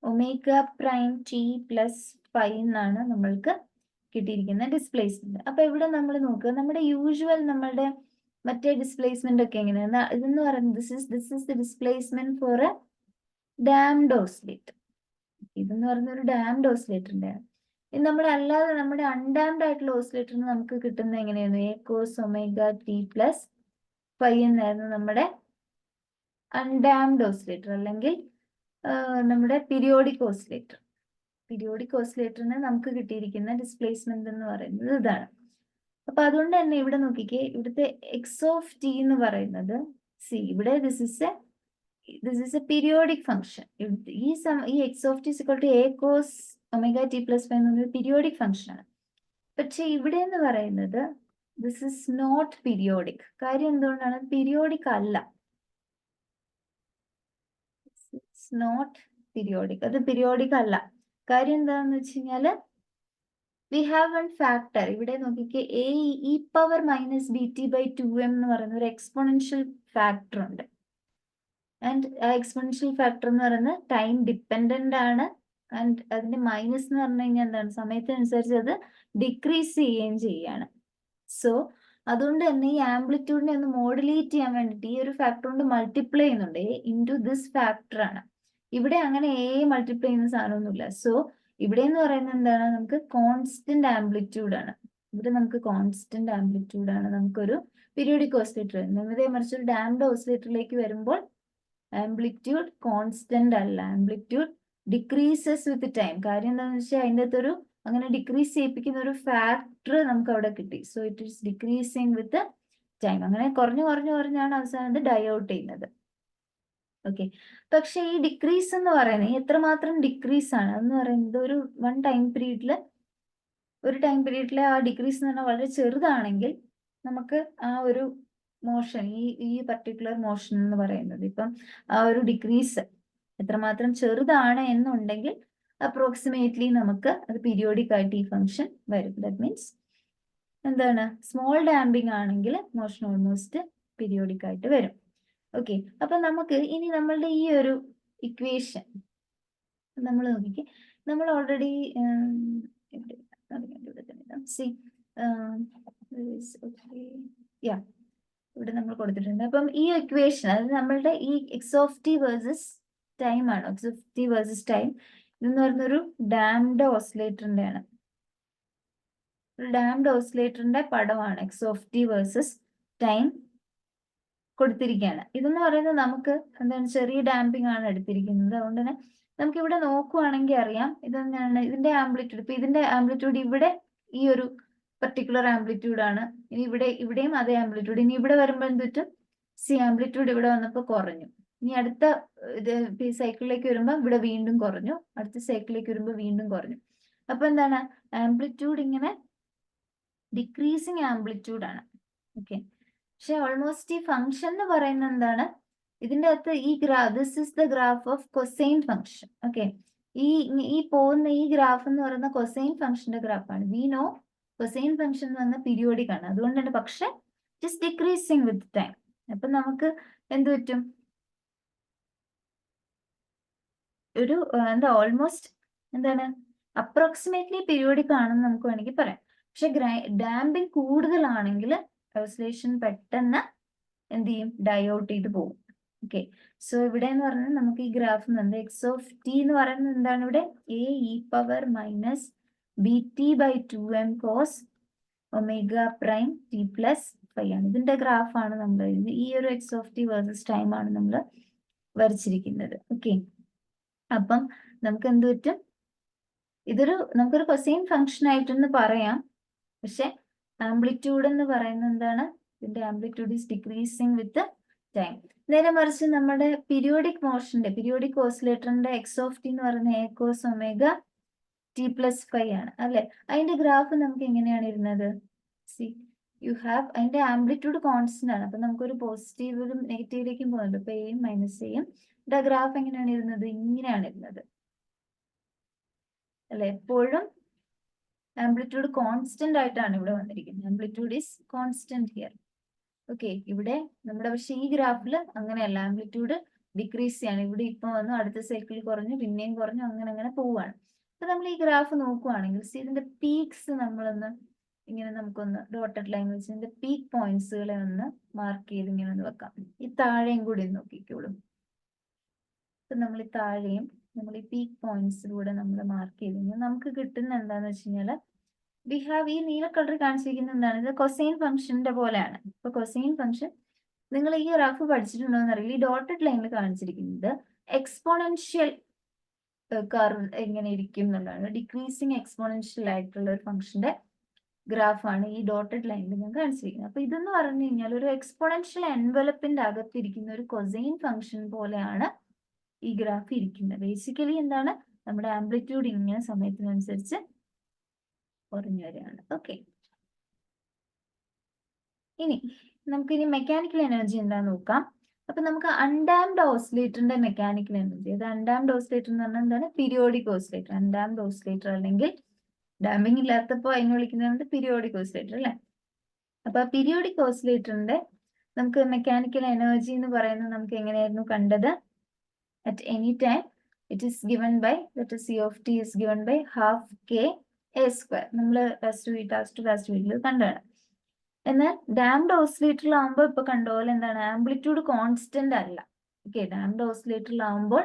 Speaker 1: omega prime T plus 5 എന്നാണ് നമ്മൾക്ക് കിട്ടിയിരിക്കുന്ന ഡിസ്പ്ലേസ്മെന്റ്. അപ്പൊ ഇവിടെ നമ്മൾ നോക്കുക, നമ്മുടെ യൂഷ്വൽ നമ്മളുടെ മറ്റേ ഡിസ്പ്ലേസ്മെന്റ് ഒക്കെ എങ്ങനെയാണ് ഇതെന്ന് പറയുന്നത് this is the displacement for a damped oscillator. ഇതെന്ന് പറയുന്ന ഒരു ഡാംഡ് ഓസിലേറ്ററിന്റെ ആണ്. ഇത് നമ്മുടെ അല്ലാതെ നമ്മുടെ അൺഡാംഡ് ആയിട്ടുള്ള ഓസിലേറ്ററിന് നമുക്ക് കിട്ടുന്നത് എങ്ങനെയായിരുന്നു? A cos omega T plus 5 എന്നായിരുന്നു നമ്മുടെ അൺഡാംഡ് ഓസിലേറ്റർ, അല്ലെങ്കിൽ നമ്മുടെ പീരിയോഡിക് ഓസിലേറ്റർ. പീരിയോഡിക് ഓസിലേറ്ററിന് നമുക്ക് കിട്ടിയിരിക്കുന്ന ഡിസ്പ്ലേസ്മെന്റ് എന്ന് പറയുന്നത് ഇതാണ്. അപ്പൊ അതുകൊണ്ട് തന്നെ ഇവിടെ നോക്കിക്കേ, ഇവിടുത്തെ എക്സ് ഓഫ് ടി എന്ന് പറയുന്നത് ഇവിടെ this is a periodic function. ഈ X of T equal to A cos omega T plus 5 എന്നത് പീരിയോഡിക് ഫംഗ്ഷൻ ആണ്. പക്ഷെ ഇവിടെ എന്ന് പറയുന്നത് ദിസ് ഇസ് നോട്ട് പീരിയോഡിക്. കാര്യം എന്തുകൊണ്ടാണ്? പീരിയോഡിക് അല്ല, നോട്ട് പീരിയോഡിക്. അത് പീരിയോഡിക് അല്ല. കാര്യം എന്താണെന്ന് വെച്ച് കഴിഞ്ഞാല് വി ഹാവ് വൺ ഫാക്ടർ. ഇവിടെ നോക്കിക്കേ, A E power minus B T by 2m എന്ന് പറയുന്ന ഒരു എക്സ്പോണൻഷ്യൽ ഫാക്ടർ ഉണ്ട്. ആൻഡ് ആ എക്സ്പോണൻഷ്യൽ ഫാക്ടർ എന്ന് പറയുന്നത് ടൈം ഡിപ്പെൻഡന്റ് ആണ്. ആൻഡ് അതിന്റെ മൈനസ് എന്ന് പറഞ്ഞു കഴിഞ്ഞാൽ എന്താണ്? സമയത്തിനനുസരിച്ച് അത് ഡിക്രീസ് ചെയ്യുകയും ചെയ്യാണ്. സോ അതുകൊണ്ട് തന്നെ ഈ ആംപ്ലിറ്റ്യൂഡിനെ ഒന്ന് മോഡുലേറ്റ് ചെയ്യാൻ വേണ്ടിയിട്ട് ഈ ഒരു ഫാക്ടർ കൊണ്ട് മൾട്ടിപ്ലൈ ചെയ്യുന്നുണ്ട്. എ ഇൻറ്റു ദിസ് ഫാക്ടർ ആണ്. ഇവിടെ അങ്ങനെ എ മൾട്ടിപ്ലൈ ചെയ്യുന്ന സാധനമൊന്നുമില്ല. സോ ഇവിടെ എന്ന് പറയുന്നത് എന്താണ്? നമുക്ക് കോൺസ്റ്റന്റ് ആംപ്ലിറ്റ്യൂഡ് ആണ്. ഇവിടെ നമുക്ക് കോൺസ്റ്റന്റ് ആംപ്ലിറ്റ്യൂഡ് ആണ് നമുക്കൊരു പീരിയോഡിക് ഓസിലേറ്റർ വരുന്നത്. ഇതേ മറിച്ച് ഒരു ഡാംഡ് ഓസിലേറ്ററിലേക്ക് വരുമ്പോൾ ആംപ്ലിറ്റ്യൂഡ് കോൺസ്റ്റന്റ് അല്ല, ആംപ്ലിറ്റ്യൂഡ് ഡിക്രീസസ് വിത്ത് ടൈം. കാര്യം എന്താണെന്ന് വെച്ചാൽ അതിൻ്റെ അകത്തൊരു അങ്ങനെ ഡിക്രീസ് ചെയ്യിപ്പിക്കുന്ന ഒരു ഫാക്ടർ നമുക്ക് അവിടെ കിട്ടി. So it is decreasing with time. അങ്ങനെ കുറഞ്ഞാണ് അവസാനം ഇത് ഡൈ ഔട്ട് ചെയ്യുന്നത്. ഓക്കെ, പക്ഷെ ഈ ഡിക്രീസ് എന്ന് പറയുന്നത് എത്രമാത്രം ഡിക്രീസ് ആണ് എന്ന് പറയുന്നത് ഒരു ടൈം പീരീഡിലെ ആ ഡിക്രീസ് എന്ന് പറഞ്ഞാൽ വളരെ ചെറുതാണെങ്കിൽ നമുക്ക് ആ ഒരു മോഷൻ ഈ പർട്ടിക്കുലർ മോഷൻ എന്ന് പറയുന്നത് ഇപ്പം ആ ഒരു ഡിക്രീസ് എത്രമാത്രം ചെറുതാണ് എന്നുണ്ടെങ്കിൽ അപ്രോക്സിമേറ്റ്ലി നമുക്ക് അത് പീരിയോഡിക് ആയിട്ട് ഈ ഫംഗ്ഷൻ വരും. ദാറ്റ് മീൻസ് എന്താണ് സ്മോൾ ഡാമ്പിംഗ് ആണെങ്കിൽ മോഷൻ ഓൾമോസ്റ്റ് പീരിയോഡിക് ആയിട്ട് വരും. ഓക്കെ, അപ്പൊ നമുക്ക് ഇനി നമ്മളുടെ ഈ ഒരു ഇക്വേഷൻ നമ്മൾ നോക്കിക്കേ, നമ്മൾ ഓൾറെഡി ഇവിടെ നമ്മൾ കൊടുത്തിട്ടുണ്ട്. അപ്പം ഈ ഇക്വേഷൻ അത് നമ്മളുടെ ഈ X of T versus time ആണ്. X of T versus time ഇതെന്ന് പറയുന്നൊരു ഡാംഡ് ഓസിലേറ്ററിന്റെ ആണ്. ഒരു ഡാംഡ് ഓസിലേറ്ററിന്റെ പടമാണ് X of T versus time കൊടുത്തിരിക്കുകയാണ്. ഇതെന്ന് പറയുന്നത് നമുക്ക് എന്താണ് ചെറിയ ഡാമ്പിംഗ് ആണ് എടുത്തിരിക്കുന്നത്. അതുകൊണ്ട് തന്നെ നമുക്ക് ഇവിടെ നോക്കുവാണെങ്കിൽ അറിയാം ഇതെന്താണ് ഇതിന്റെ ആംപ്ലിറ്റ്യൂഡ്. ഇപ്പൊ ഇതിന്റെ ആംപ്ലിറ്റ്യൂഡ് ഇവിടെ ഈ ഒരു പർട്ടിക്കുലർ ആംപ്ലിറ്റ്യൂഡ് ആണ്. ഇനി ഇവിടെയും അതേ ആംപ്ലിറ്റ്യൂഡ്. ഇനി ഇവിടെ വരുമ്പോൾ എന്ത് പറ്റും, ആംപ്ലിറ്റ്യൂഡ് ഇവിടെ വന്നപ്പോൾ കുറഞ്ഞു. ഇനി അടുത്ത സൈക്കിളിലേക്ക് വരുമ്പോൾ ഇവിടെ വീണ്ടും കുറഞ്ഞു. അടുത്ത സൈക്കിളിലേക്ക് വരുമ്പോൾ വീണ്ടും കുറഞ്ഞു. അപ്പൊ എന്താണ് ആംപ്ലിറ്റ്യൂഡ് ഇങ്ങനെ ഡിക്രീസിങ് ആംപ്ലിറ്റ്യൂഡ് ആണ്. ഓക്കെ, പക്ഷെ ഓൾമോസ്റ്റ് ഈ ഫംഗ്ഷൻ എന്ന് പറയുന്നത് എന്താണ്, ഇതിന്റെ അകത്ത് ഈ this is the graph of cosine function. Okay, ഈ പോകുന്ന ഈ ഗ്രാഫ് എന്ന് പറയുന്ന കൊസൈൻ ഫംഗ്ഷന്റെ ഗ്രാഫാണ്. വി നോ കൊസൈൻ ഫംഗ്ഷൻ എന്ന് പറഞ്ഞാൽ പീരിയോഡിക് ആണ്. അതുകൊണ്ട് തന്നെ പക്ഷെ it is decreasing with time. അപ്പൊ നമുക്ക് എന്ത് പറ്റും, ഒരു എന്താ ഓൾമോസ്റ്റ് എന്താണ് അപ്രോക്സിമേറ്റ്ലി പീരിയോഡിക് ആണെന്ന് നമുക്ക് വേണമെങ്കിൽ പറയാം. പക്ഷെ ഡാമ്പിംഗ് കൂടുതലാണെങ്കിൽ ഓസിലേഷൻ പെട്ടെന്ന് എന്ത് ചെയ്യും, ഡയോട്ട് ചെയ്ത് പോകും. ഓക്കെ, സോ ഇവിടെ എന്ന് പറഞ്ഞാൽ നമുക്ക് ഈ ഗ്രാഫിൽ നിന്ന് എക്സ് ഓഫ് ടി എന്ന് പറയുന്നത് എന്താണ്, ഇവിടെ A E power minus B T by 2m cos omega prime T plus five ആണ്. ഇതിന്റെ ഗ്രാഫാണ് നമ്മൾ ഈ ഒരു X of T versus time ആണ് നമ്മൾ വരച്ചിരിക്കുന്നത്. ഓക്കെ, അപ്പം നമുക്ക് എന്ത് പറ്റും, നമുക്കൊരു കൊസൈൻ ഫംഗ്ഷൻ ആയിട്ടൊന്ന് പറയാം. പക്ഷെ ആംപ്ലിറ്റ്യൂഡ് എന്ന് പറയുന്നത് എന്താണ്, ഇതിന്റെ amplitude is decreasing with time. നേരെ മറിച്ച് നമ്മുടെ പീരിയോഡിക് മോഷന്റെ പീരിയോഡിക് ഓസിലേറ്ററിന്റെ എക്സ് ഓഫ് ടി എന്ന് പറയുന്നത് A cos omega T plus five ആണ് അല്ലെ. അതിന്റെ ഗ്രാഫ് നമുക്ക് എങ്ങനെയാണ് ഇരുന്നത്, അതിന്റെ ആംപ്ലിറ്റ്യൂഡ് കോൺസ്റ്റന്റ് ആണ്. അപ്പൊ നമുക്കൊരു പോസിറ്റീവിലും നെഗറ്റീവിലേക്കും പോകുന്നുണ്ട്. ഇപ്പൊ എയും മൈനസ് എയും. ഇവിടെ ഗ്രാഫ് എങ്ങനെയാണ് ഇരുന്നത്, ഇങ്ങനെയാണ് ഇരുന്നത് അല്ലെ. എപ്പോഴും ആംപ്ലിറ്റ്യൂഡ് കോൺസ്റ്റന്റ് ആയിട്ടാണ് ഇവിടെ വന്നിരിക്കുന്നത്. Amplitude is constant here. Okay, ഇവിടെ നമ്മുടെ പക്ഷെ ഈ ഗ്രാഫിൽ അങ്ങനെയല്ല, ആംപ്ലിറ്റ്യൂഡ് ഡിക്രീസ് ചെയ്യാണ്. ഇവിടെ ഇപ്പൊ വന്നു, അടുത്ത സൈക്കിളിൽ കുറഞ്ഞു, പിന്നെയും കുറഞ്ഞു, അങ്ങനെ അങ്ങനെ പോവുകയാണ്. അപ്പൊ നമ്മൾ ഈ ഗ്രാഫ് നോക്കുവാണെങ്കിൽ ഇതിന്റെ പീക്സ് നമ്മളൊന്ന് ഇങ്ങനെ നമുക്കൊന്ന് ഡോട്ടഡ് ലൈൻ വെച്ച് ഇതിന്റെ പീക്ക് പോയിന്റ്സുകളെ ഒന്ന് മാർക്ക് ചെയ്ത് ഇങ്ങനെ ഒന്ന് വെക്കാം. ഈ താഴെയും കൂടി നോക്കിക്കോളും. അപ്പൊ നമ്മൾ ഈ താഴെയും നമ്മൾ ഈ പീക്ക് പോയിന്റ്സിലൂടെ നമ്മൾ മാർക്ക് ചെയ്ത് കഴിഞ്ഞാൽ നമുക്ക് കിട്ടുന്ന എന്താന്ന് വെച്ച് കഴിഞ്ഞാൽ വി ഹാവ് ഈ നീല കളർ കാണിച്ചിരിക്കുന്നത് എന്താണ്, ഇത് കൊസൈൻ ഫംഗ്ഷന്റെ പോലെയാണ്. ഇപ്പൊ കൊസൈൻ ഫംഗ്ഷൻ നിങ്ങൾ ഈ ഗ്രാഫ് പഠിച്ചിട്ടുണ്ടോ എന്നറിയില്ല. ഈ ഡോട്ടഡ് ലൈനിൽ കാണിച്ചിരിക്കുന്നത് എക്സ്പോണൻഷ്യൽ കർവ് എങ്ങനെ ഇരിക്കും എന്നുള്ളതാണ്. ഡിക്രീസിങ് എക്സ്പോണൻഷ്യൽ ആയിട്ടുള്ള ഒരു ഫംഗ്ഷന്റെ ഗ്രാഫാണ് ഈ ഡോട്ടഡ് ലൈനിൽ ഞാൻ കാണിച്ചിരിക്കുന്നത്. അപ്പൊ ഇതെന്ന് പറഞ്ഞു കഴിഞ്ഞാൽ ഒരു എക്സ്പോണൻഷ്യൽ എൻവലപ്പിന്റെ അകത്തിരിക്കുന്ന ഒരു കൊസൈൻ ഫംഗ്ഷൻ പോലെയാണ് ഈ ഗ്രാഫ് ഇരിക്കുന്നത്. ബേസിക്കലി എന്താണ്, നമ്മുടെ ആംപ്ലിറ്റ്യൂഡ് ഇങ്ങനെ സമയത്തിനനുസരിച്ച് കുറഞ്ഞു വരികയാണ്. ഓക്കെ, ഇനി നമുക്കിനി മെക്കാനിക്കൽ എനർജി എന്താന്ന് നോക്കാം. അപ്പൊ നമുക്ക് അൺഡാംഡ് ഓസിലേറ്ററിന്റെ മെക്കാനിക്കൽ എനർജി, അത് അൺഡാംഡ് ഓസിലേറ്റർ എന്ന് പറഞ്ഞാൽ എന്താണ്, പീരിയോഡിക് ഓസിലേറ്റർ. അൺഡാംഡ് ഓസിലേറ്റർ അല്ലെങ്കിൽ ഡാമ്പിംഗ് ഇല്ലാത്തപ്പോൾ അതിനെ വിളിക്കുന്നത് പീരിയോഡിക് ഓസിലേറ്റർ അല്ലെ. അപ്പൊ പീരിയോഡിക് ഓസിലേറ്ററിന്റെ നമുക്ക് മെക്കാനിക്കൽ എനർജി എന്ന് പറയുന്നത് നമുക്ക് എങ്ങനെയായിരുന്നു കണ്ടത്, at any time it is given by, that is C of t is given by half k a square. നമ്മൾ ലാസ്റ്റ് വീഡിയോയിൽ കണ്ടതാണ്. എന്നാൽ ഡാംഡ് ഓസിലേറ്ററിലാവുമ്പോൾ ഇപ്പൊ കണ്ടപോലെ എന്താണ്, ആംപ്ലിറ്റ്യൂഡ് കോൺസ്റ്റന്റ് അല്ല. ഓക്കെ, ഡാംഡ് ഓസിലേറ്ററിലാവുമ്പോൾ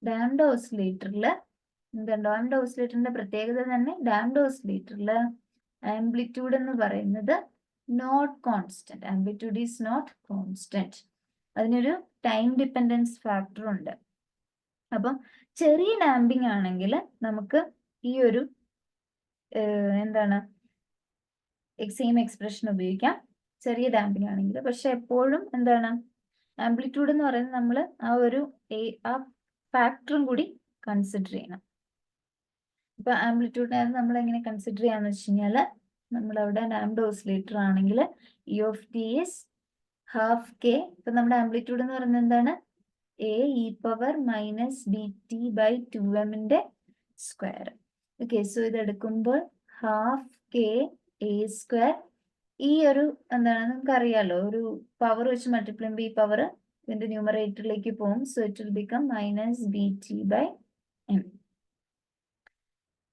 Speaker 1: ഡാംഡ് ഓസിലേറ്ററിന്റെ പ്രത്യേകത തന്നെ, ഡാംഡ് ഓസിലേറ്ററിൽ ആംപ്ലിറ്റ്യൂഡ് എന്ന് പറയുന്നത് not constant. Amplitude is not constant. അതിനൊരു ടൈം ഡിപ്പെൻഡൻസ് ഫാക്ടർ ഉണ്ട്. അപ്പം ചെറിയ ഡാമ്പിംഗ് ആണെങ്കിൽ നമുക്ക് ഈ ഒരു എന്താണ് സെയിം എക്സ്പ്രഷൻ ഉപയോഗിക്കാം, ചെറിയ ഡാമ്പിംഗ് ആണെങ്കിൽ. പക്ഷെ എപ്പോഴും എന്താണ് ആംപ്ലിറ്റ്യൂഡ് എന്ന് പറയുന്നത് നമ്മൾ ആ ഫാക്ടറും കൂടി കൺസിഡർ ചെയ്യണം. ഇപ്പൊ ആംപ്ലിറ്റ്യൂഡിനെ നമ്മൾ എങ്ങനെ കൺസിഡർ ചെയ്യാന്ന് വെച്ച് കഴിഞ്ഞാൽ, നമ്മളവിടെ ഡാംഡ് ഓസിലേറ്റർ ആണെങ്കിൽ E of T is half K. ഇപ്പൊ നമ്മുടെ ആംപ്ലിറ്റ്യൂഡ് എന്ന് പറയുന്നത് എന്താണ്, A E power minus B T by 2m square. Okay, so ഇത് എടുക്കുമ്പോൾ ഹാഫ് കെ എ സ്ക്വയർ ഈ ഒരു എന്താണ് നിങ്ങൾക്ക് അറിയാലോ, ഒരു പവർ വെച്ച് മൾട്ടിപ്ലൈ ചെയ്യുമ്പോൾ ഈ പവർ ഇതിന്റെ ന്യൂമറേറ്ററിലേക്ക് പോകും. So it will become minus B T by M.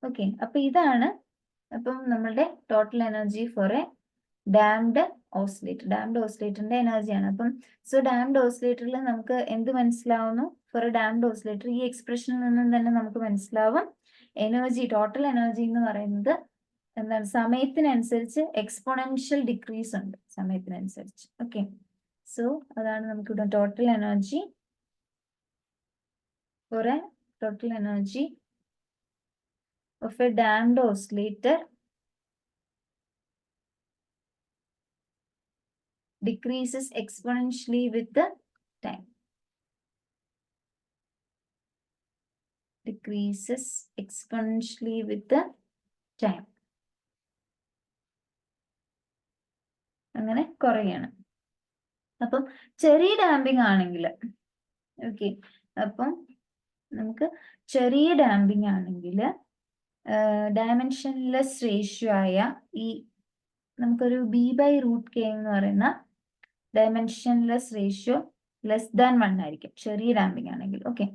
Speaker 1: Okay, അപ്പൊ ഇതാണ് അപ്പം നമ്മളുടെ total energy for a damped oscillator. Damped ഓസിലേറ്ററിന്റെ എനർജിയാണ്. അപ്പം സോ ഡാംഡ് ഓസിലേറ്ററിൽ നമുക്ക് എന്ത് മനസ്സിലാവുന്നു? ഫോർ എ ഡാംഡ് ഓസിലേറ്റർ ഈ എക്സ്പ്രഷനിൽ നിന്നും തന്നെ നമുക്ക് മനസ്സിലാവും എനർജി, ടോട്ടൽ എനർജി എന്ന് പറയുന്നത് എന്താണ്, സമയത്തിനനുസരിച്ച് എക്സ്പോണൻഷ്യൽ ഡിക്രീസ് ഉണ്ട് സമയത്തിനനുസരിച്ച്. ഓക്കെ, സോ അതാണ് നമുക്കിവിടെ total energy for a total energy of a damped oscillator decreases exponentially with the time. Decreases exponentially with the time. അങ്ങനെ കുറയാണ്. അപ്പം ചെറിയ ഡാമ്പിംഗ് ആണെങ്കിൽ, ഓക്കെ, അപ്പം നമുക്ക് ചെറിയ ഡാമ്പിംഗ് ആണെങ്കിൽ ഡയമെൻഷൻലെസ് റേഷ്യോ ആയ ഈ നമുക്കൊരു ബി ബൈ റൂട്ട് കെ എന്ന് പറയുന്ന ഡയമെൻഷൻലെസ് റേഷ്യോ ലെസ് ദാൻ 1 ആയിരിക്കും ചെറിയ ഡാമ്പിംഗ് ആണെങ്കിൽ. ഓക്കെ,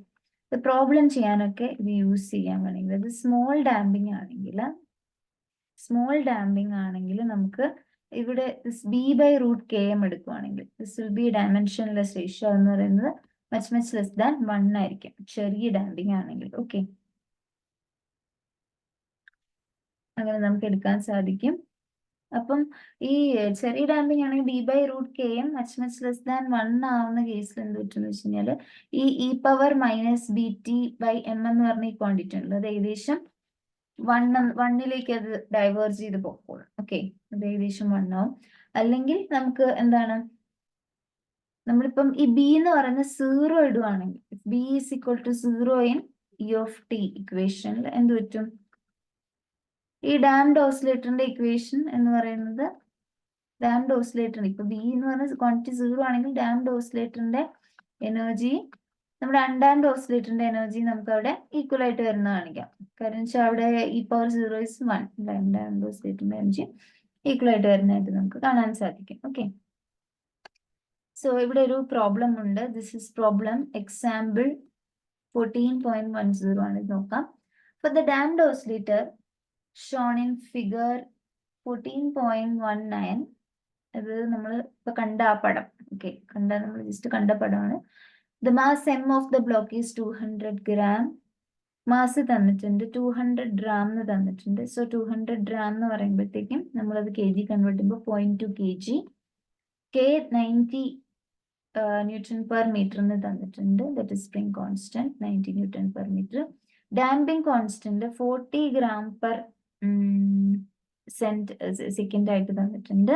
Speaker 1: പ്രോബ്ലം ചെയ്യാനൊക്കെ ഇത് യൂസ് ചെയ്യാൻ വേണമെങ്കിൽ. ഇത് സ്മോൾ ഡാമ്പിംഗ് ആണെങ്കിൽ നമുക്ക് ഇവിടെ b by root K m എടുക്കുവാണെങ്കിൽ this will be dimensionless ratio എന്ന് പറയുന്നത് മച്ച് ലെസ് ദാൻ 1 ആയിരിക്കും ചെറിയ ഡാമ്പിംഗ് ആണെങ്കിൽ. ഓക്കെ, അങ്ങനെ നമുക്ക് എടുക്കാൻ സാധിക്കും. അപ്പം ഈ ചെറിയ ഡാമ്പിംഗ് ആണെങ്കിൽ B by root K M much less than 1 ആവുന്ന കേസിൽ എന്ത് പറ്റുമെന്ന് വെച്ച് കഴിഞ്ഞാൽ ഈ E power minus B T by M എന്ന് പറഞ്ഞ ഈ ക്വാണ്ടിറ്റി ഉണ്ട്, അത് ഏകദേശം 1ലേക്ക് അത് ഡൈവേർജ് ചെയ്ത് പോകും. ഓക്കെ, അത് ഏകദേശം 1 ആവും. അല്ലെങ്കിൽ നമുക്ക് എന്താണ്, നമ്മളിപ്പം ഈ ബി എന്ന് പറയുന്ന 0 ഇടുവാണെങ്കിൽ b is equal to 0 in e of t ഇക്വേഷനിൽ എന്ത് പറ്റും? ഈ ഡാംഡ് ഓസിലേറ്ററിന്റെ ഇക്വേഷൻ എന്ന് പറയുന്നത്, ഡാംഡ് ഓസിലേറ്ററിന് ഇപ്പൊ ബി എന്ന് പറഞ്ഞ ക്വാണ്ടിറ്റി 0 ആണെങ്കിൽ ഡാംഡ് ഓസിലേറ്ററിന്റെ എനർജി നമ്മുടെ അൺഡാംഡ് ഓസിലേറ്ററിന്റെ എനർജി നമുക്ക് അവിടെ ഈക്വൽ ആയിട്ട് വരുന്ന കാണിക്കാം. കാരണം വെച്ചാൽ അവിടെ ഇ പവർ 0 is 1, ഡാംഡ് ഓസിലേറ്ററിന്റെ എനർജി ഈക്വൽ ആയിട്ട് വരുന്നതായിട്ട് നമുക്ക് കാണാൻ സാധിക്കും. ഓക്കെ, സോ ഇവിടെ ഒരു പ്രോബ്ലം ഉണ്ട്. ദിസ് ഇസ് പ്രോബ്ലം എക്സാമ്പിൾ 14.10 ആണ്. നോക്കാം. For the damped oscillator shown in figure 14.19, അത് നമ്മൾ ഇപ്പൊ കണ്ട ആ പടം, ഓക്കെ, നമ്മൾ ജസ്റ്റ് കണ്ട പടമാണ്. The mass M of the block is 200 gram. Mass തന്നിട്ടുണ്ട് 200 gram എന്ന് തന്നിട്ടുണ്ട്. സോ 200 gram എന്ന് പറയുമ്പോഴത്തേക്കും നമ്മളത് കെ ജി കൺവേർട്ട് ചെയ്യുമ്പോൾ 0.2 kg. K 90 newton per metre എന്ന് തന്നിട്ടുണ്ട്. That is spring constant 90 newton per metre. Damping constant 40 gram per second ആയിട്ട് തന്നിട്ടുണ്ട്.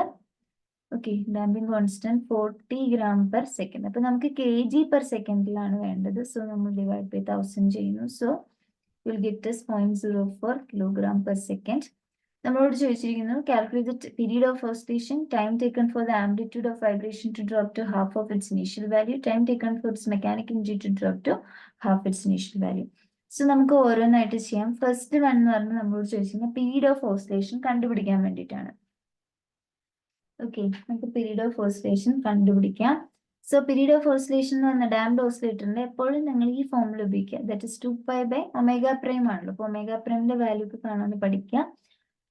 Speaker 1: ഓക്കെ, damping constant 40 gram per second. അപ്പൊ നമുക്ക് കെ ജി പെർ സെക്കൻഡിലാണ് വേണ്ടത്. സോ നമ്മൾ ഡിവൈഡ് ബൈ 1000 ചെയ്യുന്നു. So will get us 0.04 kilogram per second. നമ്മളോട് ചോദിച്ചിരിക്കുന്നു calculate the period of oscillation, time taken for the amplitude of vibration to drop to half of its initial value, time taken for its mechanical energy to drop to half its initial value. So നമുക്ക് ഓരോന്നായിട്ട് ചെയ്യാം. First one എന്ന് പറഞ്ഞാൽ നമ്മളോട് ചോദിച്ചിരിക്കുന്ന period of oscillation കണ്ടുപിടിക്കാൻ വേണ്ടിയിട്ടാണ്. Okay, നമുക്ക് പീരീഡ് ഓഫ് ഓസിലേഷൻ കണ്ടുപിടിക്കാം. സോ പീരീഡ് ഓഫ് ഓസിലേഷൻ എന്ന് പറഞ്ഞ ഡാംഡ് ഓസിലേറ്ററിന്റെ എപ്പോഴും നിങ്ങൾ ഈ ഫോമിൽ ഉപയോഗിക്കുക. That is 2π by omega prime ആണല്ലോ. അപ്പൊ ഒമേഗ പ്രൈമിന്റെ വാല്യൂ ഒക്കെ കാണാൻ പഠിക്കുക.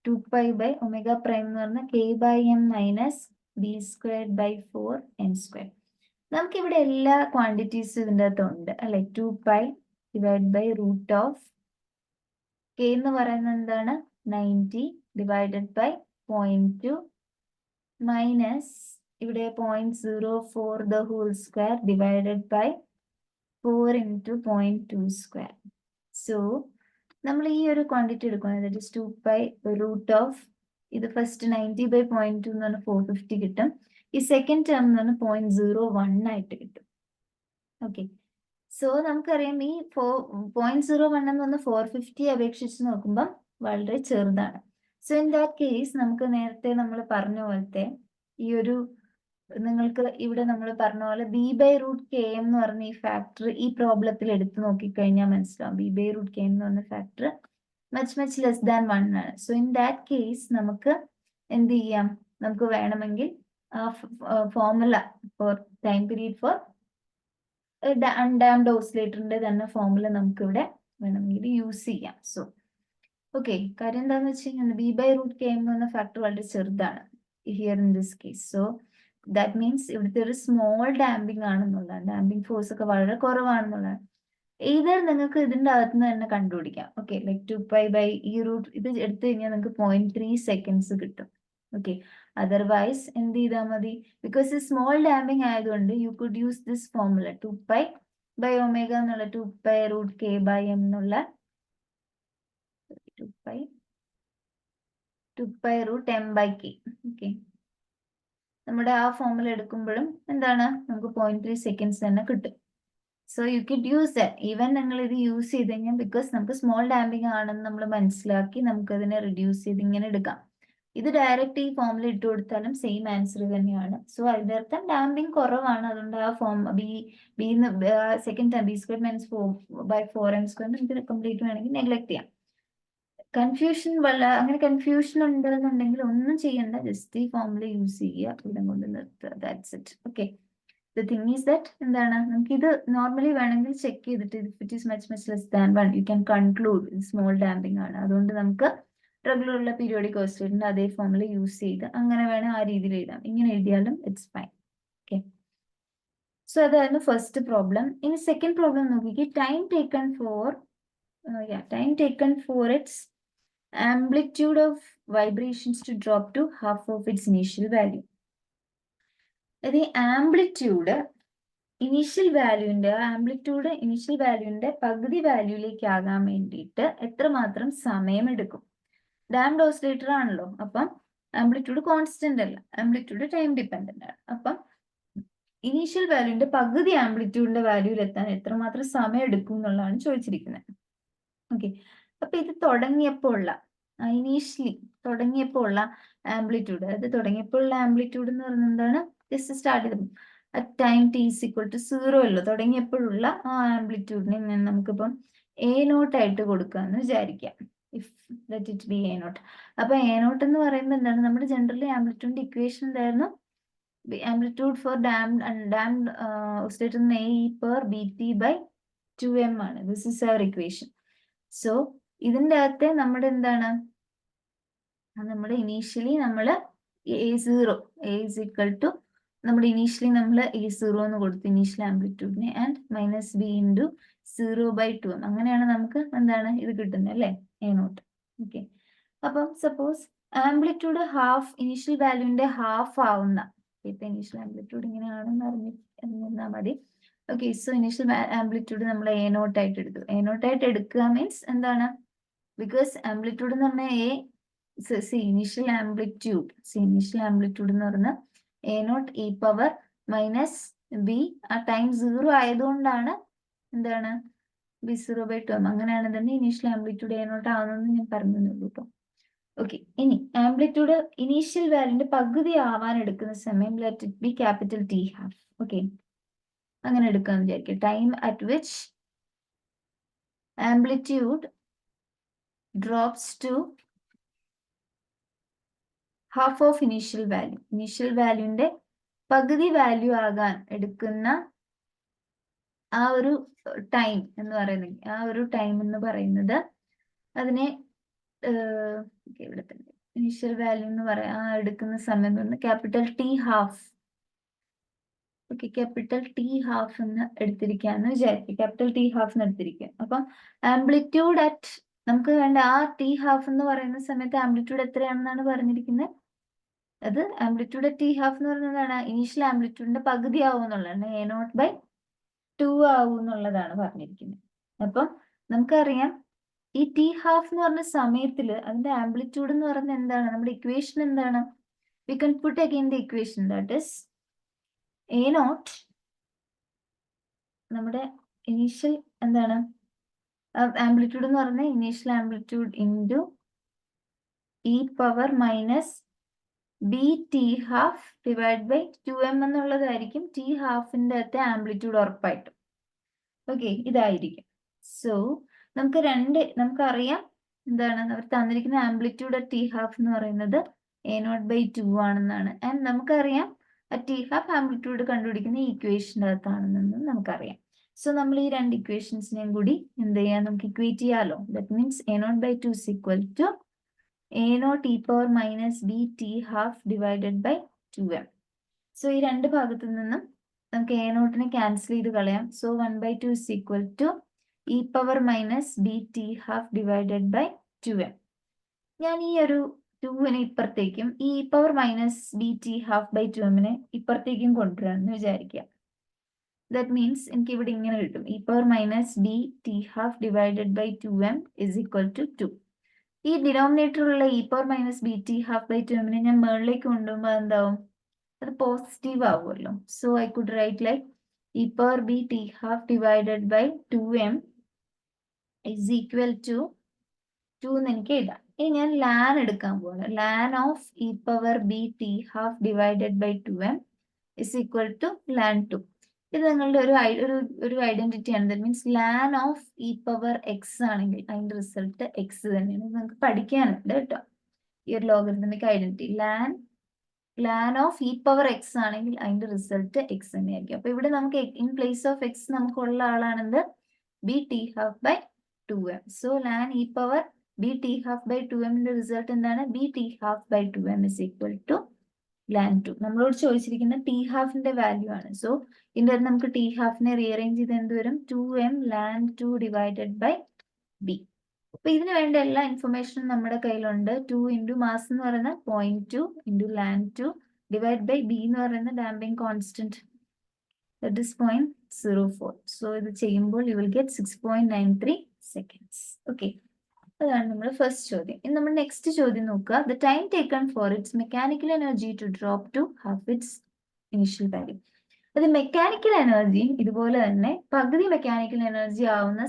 Speaker 1: 2π ബൈ ഒമേഗ പ്രൈം എന്ന് പറഞ്ഞാൽ k by M minus B squared by 4n². നമുക്കിവിടെ എല്ലാ ക്വാണ്ടിറ്റീസും ഇതിൻ്റെ അകത്തുണ്ട് അല്ലെ. 2π divide by root of k എന്ന് പറയുന്നത് എന്താണ്, 90 ഡിവൈഡഡ് ബൈ 0.2 മൈനസ് ഇവിടെ 0.04 the whole square divided by 4 into 0.2². So നമ്മൾ ഈ ഒരു ക്വാണ്ടിറ്റി എടുക്കുന്നത് ദാറ്റ് ഇസ് 2π റൂട്ട് ഓഫ് ഇത് ഫസ്റ്റ് 90 ബൈ 0.2 എന്ന് പറഞ്ഞാൽ 450 കിട്ടും. ഈ സെക്കൻഡ് ടേം എന്ന് പറഞ്ഞാൽ 0.01 ആയിട്ട് കിട്ടും. ഓക്കെ, സോ നമുക്കറിയാം ഈ 0.01 എന്ന് പറഞ്ഞാൽ 450 അപേക്ഷിച്ച് നോക്കുമ്പോൾ വളരെ ചെറുതാണ്. സോ ഇൻ ദാറ്റ് കേസ് നമുക്ക് നേരത്തെ നമ്മൾ പറഞ്ഞ പോലത്തെ ഈ ഒരു നിങ്ങൾക്ക് ഇവിടെ നമ്മൾ പറഞ്ഞ പോലെ B by root K M എന്ന് പറഞ്ഞ ഈ ഫാക്ടർ ഈ പ്രോബ്ലത്തിൽ എടുത്തു നോക്കിക്കഴിഞ്ഞാൽ മനസ്സിലാവും. B by root K M എന്ന് പറഞ്ഞ ഫാക്ടർ മച്ച് ലെസ് ദാൻ 1 ആണ്. സോ ഇൻ ദാറ്റ് കേസ് നമുക്ക് എന്ത് ചെയ്യാം, നമുക്ക് വേണമെങ്കിൽ ആ ഫോർമുല നമുക്ക് വേണമെങ്കിൽ ആ formula for time period for undamped ഓസിലേറ്ററിന്റെ തന്നെ ഫോർമുല നമുക്ക് ഇവിടെ വേണമെങ്കിൽ യൂസ് ചെയ്യാം. സോ ഓക്കെ, കാര്യം എന്താണെന്ന് വെച്ച് കഴിഞ്ഞാൽ b/√k എന്ന് പറഞ്ഞ ഫാക്ടർ വളരെ ചെറുതാണ് here in this case. So that means ഇവിടുത്തെ ഒരു സ്മോൾ ഡാമ്പിംഗ് ആണെന്നുള്ളതാണ്, ഡാമ്പിംഗ് ഫോഴ്സ് ഒക്കെ വളരെ കുറവാണെന്നുള്ളതാണ്. either നിങ്ങൾക്ക് ഇതിന്റെ അകത്തുനിന്ന് തന്നെ കണ്ടുപിടിക്കാം. ഓക്കെ, ലൈക്ക് 2π ഈ റൂട്ട് ഇത് എടുത്തു കഴിഞ്ഞാൽ നിങ്ങൾക്ക് 0.3 seconds കിട്ടും. ഓക്കെ, അതർവൈസ് എന്ത് ചെയ്താൽ മതി, ബിക്കോസ് സ്മോൾ ഡാമ്പിംഗ് ആയതുകൊണ്ട് you could use this formula 2π/ω എന്നുള്ള 2π√k/m എന്നുള്ള 2π√m/k. ഓക്കെ, നമ്മുടെ ആ ഫോർമുല എടുക്കുമ്പോഴും എന്താണ് നമുക്ക് 0.3 seconds തന്നെ കിട്ടും. So you kid use that. Even നിങ്ങൾ ഇത് യൂസ് ചെയ്ത് കഴിഞ്ഞാൽ ബിക്കോസ് നമുക്ക് സ്മോൾ ഡാമ്പിംഗ് ആണെന്ന് നമ്മൾ മനസ്സിലാക്കി നമുക്ക് അതിനെ റിഡ്യൂസ് ചെയ്ത് ഇങ്ങനെ എടുക്കാം. ഇത് ഡയറക്റ്റ് ഈ ഫോമിൽ ഇട്ട് കൊടുത്താലും സെയിം ആൻസർ തന്നെയാണ്. സോ അതിന്റെ അർത്ഥം ഡാമ്പിംഗ് കുറവാണ്, അതുകൊണ്ട് ആ form second time b² - 4/4m² നമുക്ക് കംപ്ലീറ്റ് വേണമെങ്കിൽ നെഗ്ലക്ട് ചെയ്യാം. കൺഫ്യൂഷൻ അങ്ങനെ കൺഫ്യൂഷൻ ഉണ്ടെന്നുണ്ടെങ്കിൽ ഒന്നും ചെയ്യണ്ട, ജസ്റ്റ് ഈ ഫോമിൽ യൂസ് ചെയ്യുക, ഇവിടെ കൊണ്ട് നിർത്തുക, that's it. Okay, the thing is that എന്താണ്, നമുക്കിത് നോർമലി വേണമെങ്കിൽ ചെക്ക് ചെയ്തിട്ട് if it is much less than 1 you can conclude small damping ആണ്. അതുകൊണ്ട് നമുക്ക് റെഗുലർ ഉള്ള പീരിയോഡിക് ഓസിലേറ്ററിന്റെ അതേ ഫോമിൽ യൂസ് ചെയ്ത് അങ്ങനെ വേണം ആ രീതിയിൽ എഴുതാം. ഇങ്ങനെ എഴുതിയാലും ഇറ്റ്സ് ഫൈൻ. ഓക്കെ, സോ അതായിരുന്നു ഫസ്റ്റ് പ്രോബ്ലം. ഇനി സെക്കൻഡ് പ്രോബ്ലം നോക്കിക്കേ, time taken for it's amplitude of vibrations to drop to half of its initial value. The amplitude initial വാല്യൂവിന്റെ പകുതി വാല്യൂയിലേക്ക് ആകാൻ വേണ്ടിയിട്ട് എത്രമാത്രം സമയം എടുക്കും? ഡാംഡ് ഓസിലേറ്റർ ആണല്ലോ, അപ്പം ആംപ്ലിറ്റ്യൂഡ് കോൺസ്റ്റന്റ് അല്ല, ആംപ്ലിറ്റ്യൂഡ് ടൈം ഡിപ്പെൻഡന്റ് ആണ്. അപ്പം ഇനീഷ്യൽ വാല്യൂവിന്റെ പകുതി ആംപ്ലിറ്റ്യൂഡിന്റെ വാല്യൂയിൽ എത്താൻ എത്രമാത്രം സമയം എടുക്കും എന്നുള്ളതാണ് ചോദിച്ചിരിക്കുന്നത്. ഓക്കെ, അപ്പൊ ഇത് തുടങ്ങിയപ്പോൾ ഉള്ള ആംപ്ലിറ്റ്യൂഡ്, അതായത് തുടങ്ങിയപ്പോൾ ഉള്ള ആംപ്ലിറ്റ്യൂഡ് എന്ന് പറയുന്നത് എന്താണ്, ജസ്റ്റ് സ്റ്റാർട്ട് ചെയ്തു ടൈം t = 0 അല്ലോ, തുടങ്ങിയപ്പോഴുള്ള ആ ആംപ്ലിറ്റ്യൂഡിനെ നമുക്കിപ്പം a0 ആയിട്ട് കൊടുക്കാന്ന് വിചാരിക്കാം. If let it be a0. അപ്പൊ a0 എന്ന് പറയുന്നത് എന്താണ്, നമ്മുടെ ജനറലി ആംപ്ലിറ്റ്യൂഡിന്റെ ഇക്വേഷൻ എന്തായിരുന്നു, amplitude for damped oscillator a/bt/2m ആണ്. This is our equation. സോ ഇതിന്റെ അകത്തെ നമ്മുടെ എന്താണ്, നമ്മുടെ ഇനീഷ്യലി നമ്മൾ a0 നമ്മൾ a0 എന്ന് കൊടുത്തു ഇനീഷ്യൽ ആംപ്ലിറ്റ്യൂഡിനെ, ആൻഡ് -b × 0/2m. അങ്ങനെയാണ് നമുക്ക് എന്താണ് ഇത് കിട്ടുന്നത് അല്ലേ, a0. ഓക്കെ, അപ്പം സപ്പോസ് ആംപ്ലിറ്റ്യൂഡ് ഇനീഷ്യൽ വാല്യൂവിന്റെ ഹാഫ് ആവുന്ന, ഇപ്പൊ ഇനീഷ്യൽ ആംപ്ലിറ്റ്യൂഡ് ഇങ്ങനെയാണെന്ന് അറിഞ്ഞിരുന്നാൽ മതി. ഓക്കെ, സോ ഇനീഷ്യൽ ആംപ്ലിറ്റ്യൂഡ് നമ്മൾ a0 ആയിട്ട് എടുത്തു. a0 ആയിട്ട് എടുക്കുക മീൻസ് എന്താണ്, ബിക്കോസ് ആംപ്ലിറ്റ്യൂഡ് എന്ന് പറഞ്ഞാൽ ഇനീഷ്യൽ ആംപ്ലിറ്റ്യൂഡ് എന്ന് പറഞ്ഞാൽ a0 e⁻−b ആ ടൈം 0 ആയതുകൊണ്ടാണ് എന്താണ് b0/2m. അങ്ങനെയാണ് തന്നെ ഇനീഷ്യൽ ആംപ്ലിറ്റ്യൂഡ് a0 ആവുന്നതെന്ന് ഞാൻ പറഞ്ഞുള്ളൂ കേട്ടോ. ഓക്കെ, ഇനി ആംപ്ലിറ്റ്യൂഡ് ഇനീഷ്യൽ വാല്യൂന്റെ പകുതി ആവാൻ എടുക്കുന്ന സമയം let it be capital T12. Okay, അങ്ങനെ എടുക്കാന്ന് വിചാരിക്കുക. Time at which amplitude drops to half of initial value. Initial വാല്യൂന്റെ പകുതി വാല്യൂ ആകാൻ എടുക്കുന്ന ആ ഒരു ടൈം എന്ന് പറയുന്നത് അതിനെ ഇവിടെ തന്നെ ഇനീഷ്യൽ വാല്യൂ എന്ന് പറയാൻ എടുക്കുന്ന സമയം എന്ന് പറഞ്ഞാൽ capital T12. Okay, capital T12 എന്ന് എടുത്തിരിക്കാന്ന് വിചാരിക്കുക. ക്യാപിറ്റൽ T12 എന്ന് എടുത്തിരിക്കുക. അപ്പം ആംപ്ലിറ്റ്യൂഡ് അറ്റ് നമുക്ക് വേണ്ട ആ T12 എന്ന് പറയുന്ന സമയത്ത് ആംപ്ലിറ്റ്യൂഡ് എത്രയാണെന്നാണ് പറഞ്ഞിരിക്കുന്നത്. അത് ആംപ്ലിറ്റ്യൂഡ് T12 എന്ന് പറയുന്നതാണ് ഇനീഷ്യൽ ആംപ്ലിറ്റ്യൂഡിന്റെ പകുതി ആവും എന്നുള്ളതാണ്, a0/2 ആവും എന്നുള്ളതാണ് പറഞ്ഞിരിക്കുന്നത്. അപ്പം നമുക്കറിയാം ഈ T12 എന്ന് പറഞ്ഞ സമയത്തിൽ അതിന്റെ ആംപ്ലിറ്റ്യൂഡ് എന്ന് പറയുന്നത് എന്താണ്, നമ്മുടെ ഇക്വേഷൻ എന്താണ്, we can put again the equation that is a0 നമ്മുടെ ഇനീഷ്യൽ എന്താണ് ആംപ്ലിറ്റ്യൂഡ് എന്ന് പറഞ്ഞാൽ ഇനീഷ്യൽ ആംപ്ലിറ്റ്യൂഡ് ഇൻറ്റു e⁻−b/2m എന്നുള്ളതായിരിക്കും T12ന്റെ അകത്തെ ആംപ്ലിറ്റ്യൂഡ് ഉറപ്പായിട്ടും. ഓക്കെ, ഇതായിരിക്കും. സോ നമുക്കറിയാം എന്താണ് അവർ തന്നിരിക്കുന്ന ആംപ്ലിറ്റ്യൂഡ് T12 എന്ന് പറയുന്നത് A0/2 ആണെന്നാണ്. ആൻഡ് നമുക്കറിയാം ടി ഹാഫ് ആംപ്ലിറ്റ്യൂഡ് കണ്ടുപിടിക്കുന്ന ഇക്വേഷൻ്റെ അകത്താണെന്നും നമുക്കറിയാം. സോ നമ്മൾ ഈ രണ്ട് ഇക്വേഷൻസിനെയും കൂടി എന്ത് ചെയ്യാം, നമുക്ക് ഇക്വേറ്റ് ചെയ്യാലോ. That means A0/2 is equal to A0 e power minus b t half divided by 2m. So ഈ രണ്ട് ഭാഗത്തു നിന്നും നമുക്ക് A0നെ ക്യാൻസൽ ചെയ്ത് കളയാം. So 1/2 is equal to e power minus b t half divided by 2m. ഞാൻ ഈ ഒരു 2നെ ഇപ്പുറത്തേക്കും ഈ e power minus b t half by 2mനെ ഇപ്പുറത്തേക്കും കൊണ്ടുവരാമെന്ന് വിചാരിക്കുക. ദാറ്റ് മീൻസ് എനിക്ക് ഇവിടെ ഇങ്ങനെ കിട്ടും, e power minus b t half divided by 2m is equal to 2. ഈ ഡിനോമിനേറ്ററിലുള്ള e power minus b t half by 2mനെ ഞാൻ മുകളിലേക്ക് കൊണ്ടുപോകുമ്പോൾ എന്താവും, അത് പോസിറ്റീവ് ആവുമല്ലോ. So I could write like e power b t half divided by 2m is equal to 2 എന്ന് എനിക്ക് എഴുതാം. ഇനി ഞാൻ ലാൻ എടുക്കാൻ പോവാണ്. Ln of e power b t half divided by 2m is equal to ln 2. ഇത് നിങ്ങളുടെ ഒരു ഐഡന്റിറ്റി ആണ്. That means ln of e power x ആണെങ്കിൽ അതിന്റെ റിസൾട്ട് x തന്നെയാണ്. നിങ്ങൾക്ക് പഠിക്കാനുണ്ട് കേട്ടോ ഈ ഒരു logarithmic identity. Ln of e power x ആണെങ്കിൽ അതിന്റെ റിസൾട്ട് x തന്നെയായിരിക്കും. അപ്പൊ ഇവിടെ നമുക്ക് ഇൻ പ്ലേസ് ഓഫ് x നമുക്കുള്ള ആളാണെന്ത്, b t half by 2m. സോ ln e power b t half by 2m ന്റെ റിസൾട്ട് എന്താണ്, b t half by 2m is equal to ln 2. നമ്മളോട് ചോദിച്ചിരിക്കുന്ന ടി ഹാഫിന്റെ വാല്യൂ ആണ്. സോ ഇതിന്റെ നമുക്ക് ടി ഹാഫിനെ റീഅറേഞ്ച് ചെയ്ത് എന്ത് വരും, 2m LAN 2 divided by b. അപ്പൊ ഇതിന് വേണ്ട എല്ലാ ഇൻഫർമേഷനും നമ്മുടെ കയ്യിലുണ്ട്. 2 ഇൻറ്റു മാസ് എന്ന് പറയുന്നത് 0.2 into ln 2 divide by b എന്ന് പറയുന്ന damping constant, that is 0.04. So ഇത് ചെയ്യുമ്പോൾ യു വിൽ ഗെറ്റ് 6.93 seconds. ഓക്കെ, അതാണ് നമ്മുടെ ഫസ്റ്റ് ചോദ്യം. ഇനി നമ്മൾ നെക്സ്റ്റ് ചോദ്യം നോക്കുക. The time taken for its mechanical energy to drop to half its initial value. അത് മെക്കാനിക്കൽ എനർജിയും ഇതുപോലെ തന്നെ പകുതി മെക്കാനിക്കൽ എനർജി ആവുന്ന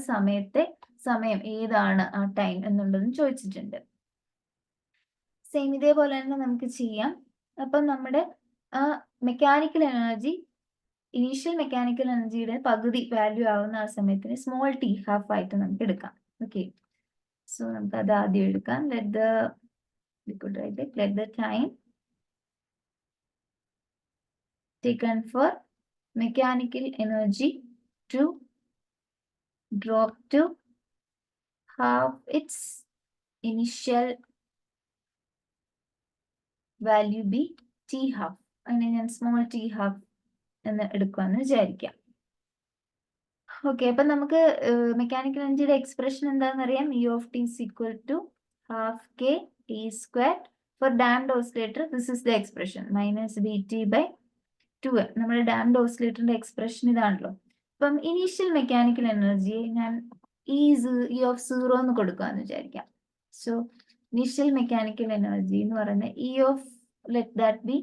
Speaker 1: സമയം ഏതാണ് ആ ടൈം എന്നുള്ളതും ചോദിച്ചിട്ടുണ്ട്. സെയിം ഇതേപോലെ തന്നെ നമുക്ക് ചെയ്യാം. അപ്പം നമ്മുടെ ആ മെക്കാനിക്കൽ എനർജി, ഇനീഷ്യൽ മെക്കാനിക്കൽ എനർജിയുടെ പകുതി വാല്യൂ ആവുന്ന ആ സമയത്തിന് സ്മോൾ ടി ഹാഫ് ആയിട്ട് നമുക്ക് എടുക്കാം. ഓക്കെ, സോ നമുക്ക് അത് ആദ്യം എടുക്കാം. let the time taken for mechanical energy to drop to half its initial value be t half. അങ്ങനെ ഞാൻ സ്മോൾ t half എന്ന് എടുക്കുവാന്ന് വിചാരിക്കാം. ഓക്കെ, അപ്പൊ നമുക്ക് മെക്കാനിക്കൽ എനർജിയുടെ എക്സ്പ്രഷൻ എന്താണെന്ന് അറിയാം. E of T is equal to half K T square. For damped oscillator this is the expression minus B T by 2m. നമ്മുടെ ഡാംഡ് ഓസിലേറ്ററിന്റെ എക്സ്പ്രഷൻ ഇതാണല്ലോ. അപ്പം ഇനീഷ്യൽ മെക്കാനിക്കൽ എനർജിയെ ഞാൻ ഇ ഓഫ് 0 എന്ന് കൊടുക്കാന്ന് വിചാരിക്കാം. സോ ഇനീഷ്യൽ മെക്കാനിക്കൽ എനർജി എന്ന് പറയുന്നത് E of, let that be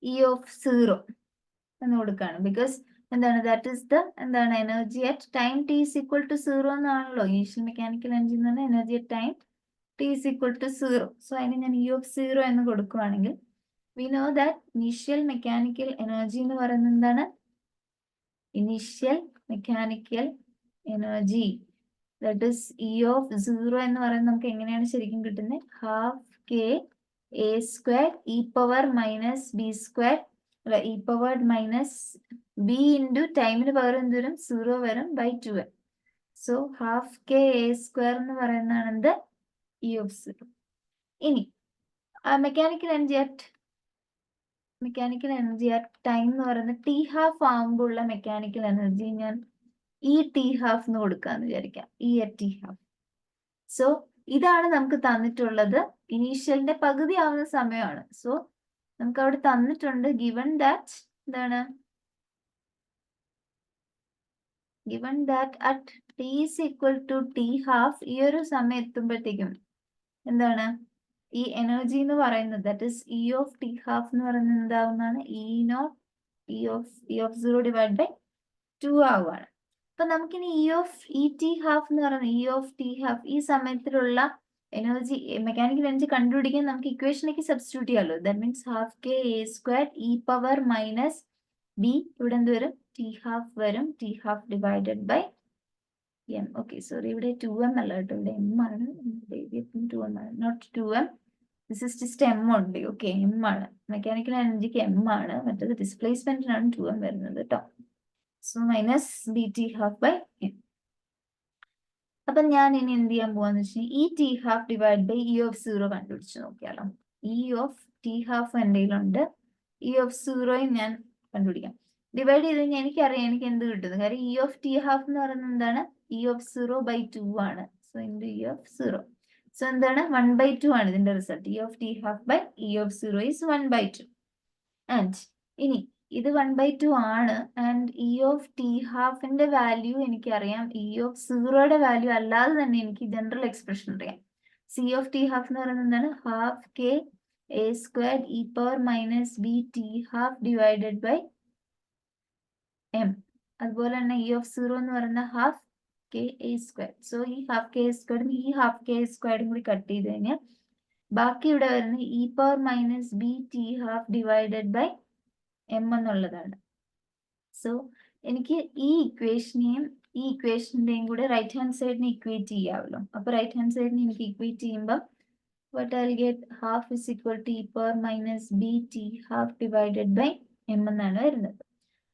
Speaker 1: E of 0 എന്ന് കൊടുക്കുകയാണ്. ബിക്കോസ് എന്താണ്, ദാറ്റ് ഇസ് ദ എന്താണ് energy at time T is equal to 0 എന്നാണല്ലോ ഇനീഷ്യൽ മെക്കാനിക്കൽ എനർജി എന്ന് പറഞ്ഞാൽ energy at time T is equal to 0. So അതിന് ഞാൻ ഇ ഓഫ് 0 എന്ന് കൊടുക്കുകയാണെങ്കിൽ we know that initial mechanical energy എന്ന് പറയുന്നത് എന്താണ്, initial mechanical energy that is E of 0 എന്ന് പറയുന്നത് നമുക്ക് എങ്ങനെയാണ് ശരിക്കും കിട്ടുന്നത്, half k a square e power minus b square അല്ല e power minus b into ടൈമിന് പകരം എന്ത് വരും, 0 വരും by 2m. So half k a square എന്ന് പറയുന്നതാണ് എന്ത്, ഇ ഓഫ് 0. ഇനി മെക്കാനിക്കൽ എനർജി അറ്റ് ടൈം എന്ന് പറയുന്നത് ടി ഹാഫ് ആകുമ്പോൾ ഉള്ള മെക്കാനിക്കൽ എനർജി ഞാൻ ഈ ടി ഹാഫ് എന്ന് കൊടുക്കാന്ന് വിചാരിക്കാം, E at T half. So ഇതാണ് നമുക്ക് തന്നിട്ടുള്ളത്, ഇനീഷ്യലിന്റെ പകുതി ആവുന്ന സമയമാണ്. സോ നമുക്ക് അവിടെ തന്നിട്ടുണ്ട് ഗിവൺ ദാറ്റ് എന്താണ്, given that at t is equal to t half, ഈ ഒരു സമയം എത്തുമ്പോഴത്തേക്കും എന്താണ് ഈ എനർജി എന്ന് പറയുന്നത് that is E of T half എന്ന് പറയുന്നത് എന്താവുന്നതാണ്, ഇ ഓഫ് 0 ഡിവൈഡ് ബൈ 2 ആവുകയാണ്. അപ്പൊ നമുക്കിനി ഇ ടി ഹാഫ് എന്ന് പറയുന്നത് ഇ ഓഫ് ടി ഹാഫ് ഈ സമയത്തിലുള്ള എനർജി മെക്കാനിക്കൽ എനർജി കണ്ടുപിടിക്കാൻ നമുക്ക് ഇക്വേഷനിലേക്ക് സബ്സ്റ്റിറ്റ്യൂട്ട് ചെയ്യാമല്ലോ. That means half k a square e power minus b, ഇവിടെ എന്ത് വരും, ടി ഹാഫ് വരും, t half divided by M. Okay, sorry ഇവിടെ 2m അല്ല കേട്ടോ, ഇവിടെ m ആണ്, 2m ആണ്, not 2m. This is just m ഉണ്ട്. ഓക്കെ, എം ആണ്. മെക്കാനിക്കൽ എനർജിക്ക് എം ആണ്, മറ്റേത് ഡിസ്പ്ലേസ്മെന്റിനാണ് 2m വരുന്നത് കേട്ടോ. So minus BT12/m. അപ്പൊ ഞാൻ ഇനി എന്ത് ചെയ്യാൻ പോവാന്ന് വെച്ചാൽ ഈ T12 ഡിവൈഡ് ബൈ E(0) കണ്ടുപിടിച്ച് നോക്കിയാലോ. E(T12) എൻ്റെ കയ്യിലുണ്ട്, E(0) ഞാൻ കണ്ടുപിടിക്കാം. ഡിവൈഡ് ചെയ്ത് കഴിഞ്ഞാൽ എനിക്കറിയാം എനിക്ക് എന്ത് കിട്ടുന്നത്. കാര്യം E(T12) എന്ന് പറയുന്നത് എന്താണ്, E(0/2) ആണ്. So into E(0). സോ എന്താണ്, 1/2 ആണ് ഇതിന്റെ റിസൾട്ട്. E(T12/E(0) is 1/2. ആൻഡ് ഇനി ഇത് 1/2 ആണ്. ആൻഡ് E(T12)ന്റെ വാല്യൂ എനിക്കറിയാം, E(0)യുടെ വാല്യൂ അല്ലാതെ തന്നെ എനിക്ക് ജനറൽ എക്സ്പ്രഷൻ അറിയാം. C(T12) എന്ന് പറയുന്നത് എന്താണ്, ½ KA² e⁻−B T12 / m. അതുപോലെ തന്നെ E(0) എന്ന് പറയുന്ന ½ KA². സോ ഈ ½ KA² ഈ ½ KA² കൂടി കട്ട് ചെയ്ത് കഴിഞ്ഞാൽ ബാക്കി ഇവിടെ വരുന്ന e⁻−B T12 / m എന്നുള്ളതാണ്. സോ എനിക്ക് ഈ ഇക്വേഷനെയും ഈ ഇക്വേഷന്റെയും കൂടെ റൈറ്റ് ഹാൻഡ് സൈഡിനെ ഇക്വേറ്റ് ചെയ്യാമല്ലോ. അപ്പൊ റൈറ്റ് ഹാൻഡ് സൈഡിനെ എനിക്ക് ഇക്വേറ്റ് ചെയ്യുമ്പോൾ what I'll get, ½ is equal to e⁻−B T12 / m എന്നാണ് വരുന്നത്.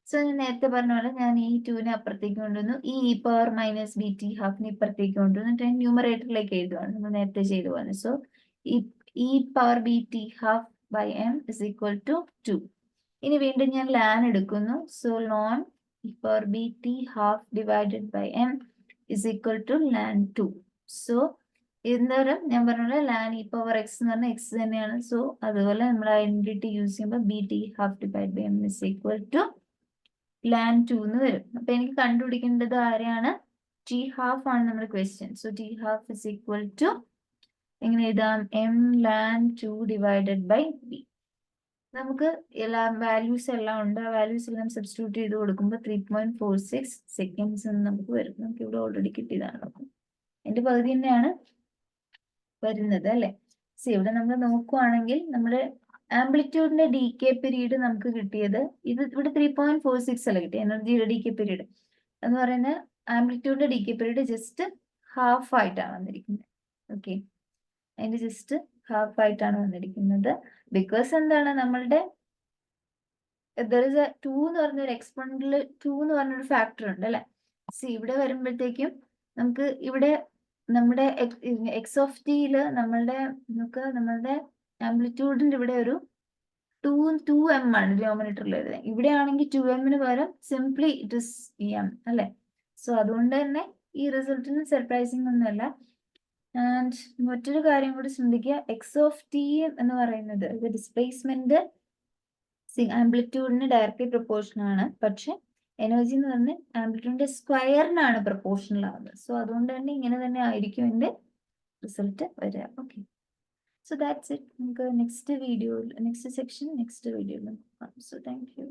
Speaker 1: സോ ഞാൻ നേരത്തെ പറഞ്ഞ പോലെ ഞാൻ ഈ 2നെ അപ്പുറത്തേക്ക് കൊണ്ടുവന്നു, ഈ e⁻−B T12നെ ഇപ്പുറത്തേക്ക് കൊണ്ടുവന്നിട്ട് ഞാൻ ന്യൂമറേറ്ററിലേക്ക് എഴുതുവാണ്, നമ്മൾ നേരത്തെ ചെയ്തു പോലെ. So e⁻B T12/m is equal to 2. ഇനി വീണ്ടും ഞാൻ ലാൻ എടുക്കുന്നു. So loan e⁻B T12/m is equal to ln 2. So എന്തായാലും ഞാൻ പറഞ്ഞ ലാൻ e⁻x എന്ന് പറഞ്ഞാൽ x തന്നെയാണ്. സോ അതുപോലെ നമ്മൾ ഐഡന്റിറ്റി യൂസ് ചെയ്യുമ്പോൾ B T12/m is equal to ln 2 എന്ന് വരും. അപ്പൊ എനിക്ക് കണ്ടുപിടിക്കേണ്ടത് ആരെയാണ്, T12 ആണ് നമ്മുടെ question. So T12 is equal to എങ്ങനെ എഴുതാം, m ln 2 / b. നമുക്ക് എല്ലാ വാല്യൂസ് എല്ലാം ഉണ്ട്, ആ വാല്യൂസ് എല്ലാം സബ്സ്റ്റിറ്റ്യൂട്ട് ചെയ്ത് കൊടുക്കുമ്പോൾ 3.46 സെക്കൻഡ്സ് എന്ന് നമുക്ക് വരും. നമുക്ക് ഇവിടെ ഓൾറെഡി കിട്ടിയതാണ്, എന്റെ പകുതി തന്നെയാണ് വരുന്നത് അല്ലെ. സോ ഇവിടെ നമ്മൾ നോക്കുവാണെങ്കിൽ നമ്മുടെ ആംപ്ലിറ്റ്യൂഡിന്റെ ഡീകെ പീരീഡ് നമുക്ക് കിട്ടിയത് ഇത് ഇവിടെ 3.46 അല്ല കിട്ടിയത്, എനർജിയുടെ ഡീകെ പീരീഡ് എന്ന് പറയുന്നത് ആംപ്ലിറ്റ്യൂഡിന്റെ ഡീകെ പീരീഡ് ജസ്റ്റ് ഹാഫ് ആയിട്ടാണ് വന്നിരിക്കുന്നത്. ഓക്കെ, അതിന്റെ ജസ്റ്റ് ഹാഫ് ആയിട്ടാണ് വന്നിരിക്കുന്നത്. ബിക്കോസ് എന്താണ്, നമ്മളുടെ there is a 2 എന്ന് പറഞ്ഞൊരു എക്സ്പോണന്റിൽ 2 എന്ന് പറഞ്ഞൊരു ഫാക്ടർ ഉണ്ട് അല്ലെ. സി ഇവിടെ വരുമ്പോഴത്തേക്കും നമുക്ക് ഇവിടെ നമ്മുടെ എക്സ് ഓഫ് ടിയില് നമ്മളുടെ ആംപ്ലിറ്റ്യൂഡിന്റെ ഇവിടെ ഒരു 2m ആണ് ഡിനോമിനേറ്ററിൽ എഴുതുന്നത്. ഇവിടെ ആണെങ്കിൽ 2mന് പകരം സിംപ്ലി ഇറ്റ് ഇസ് m അല്ലെ. സോ അതുകൊണ്ട് തന്നെ ഈ റിസൾട്ടിന് സർപ്രൈസിങ് ഒന്നുമല്ല. ആൻഡ് മറ്റൊരു കാര്യം കൂടി ശ്രദ്ധിക്കുക, എക്സ് ഓഫ് ടി എന്ന് പറയുന്നത് ഡിസ്പ്ലേസ്മെന്റ് ആംപ്ലിറ്റ്യൂഡിന് ഡയറക്റ്റ്ലി പ്രൊപ്പോർഷൻ ആണ്, പക്ഷെ എനർജി എന്ന് പറഞ്ഞാൽ ആംപ്ലിറ്റ്യൂഡിന്റെ സ്ക്വയറിനാണ് പ്രൊപ്പോർഷണൽ ആവുന്നത്. സോ അതുകൊണ്ട് തന്നെ ഇങ്ങനെ തന്നെ ആയിരിക്കും എന്റെ റിസൾട്ട് വരിക. Okay, so that's it. നമുക്ക് നെക്സ്റ്റ് വീഡിയോയിൽ നെക്സ്റ്റ് സെക്ഷൻ നെക്സ്റ്റ് വീഡിയോയിൽ നോക്കാം. So thank you.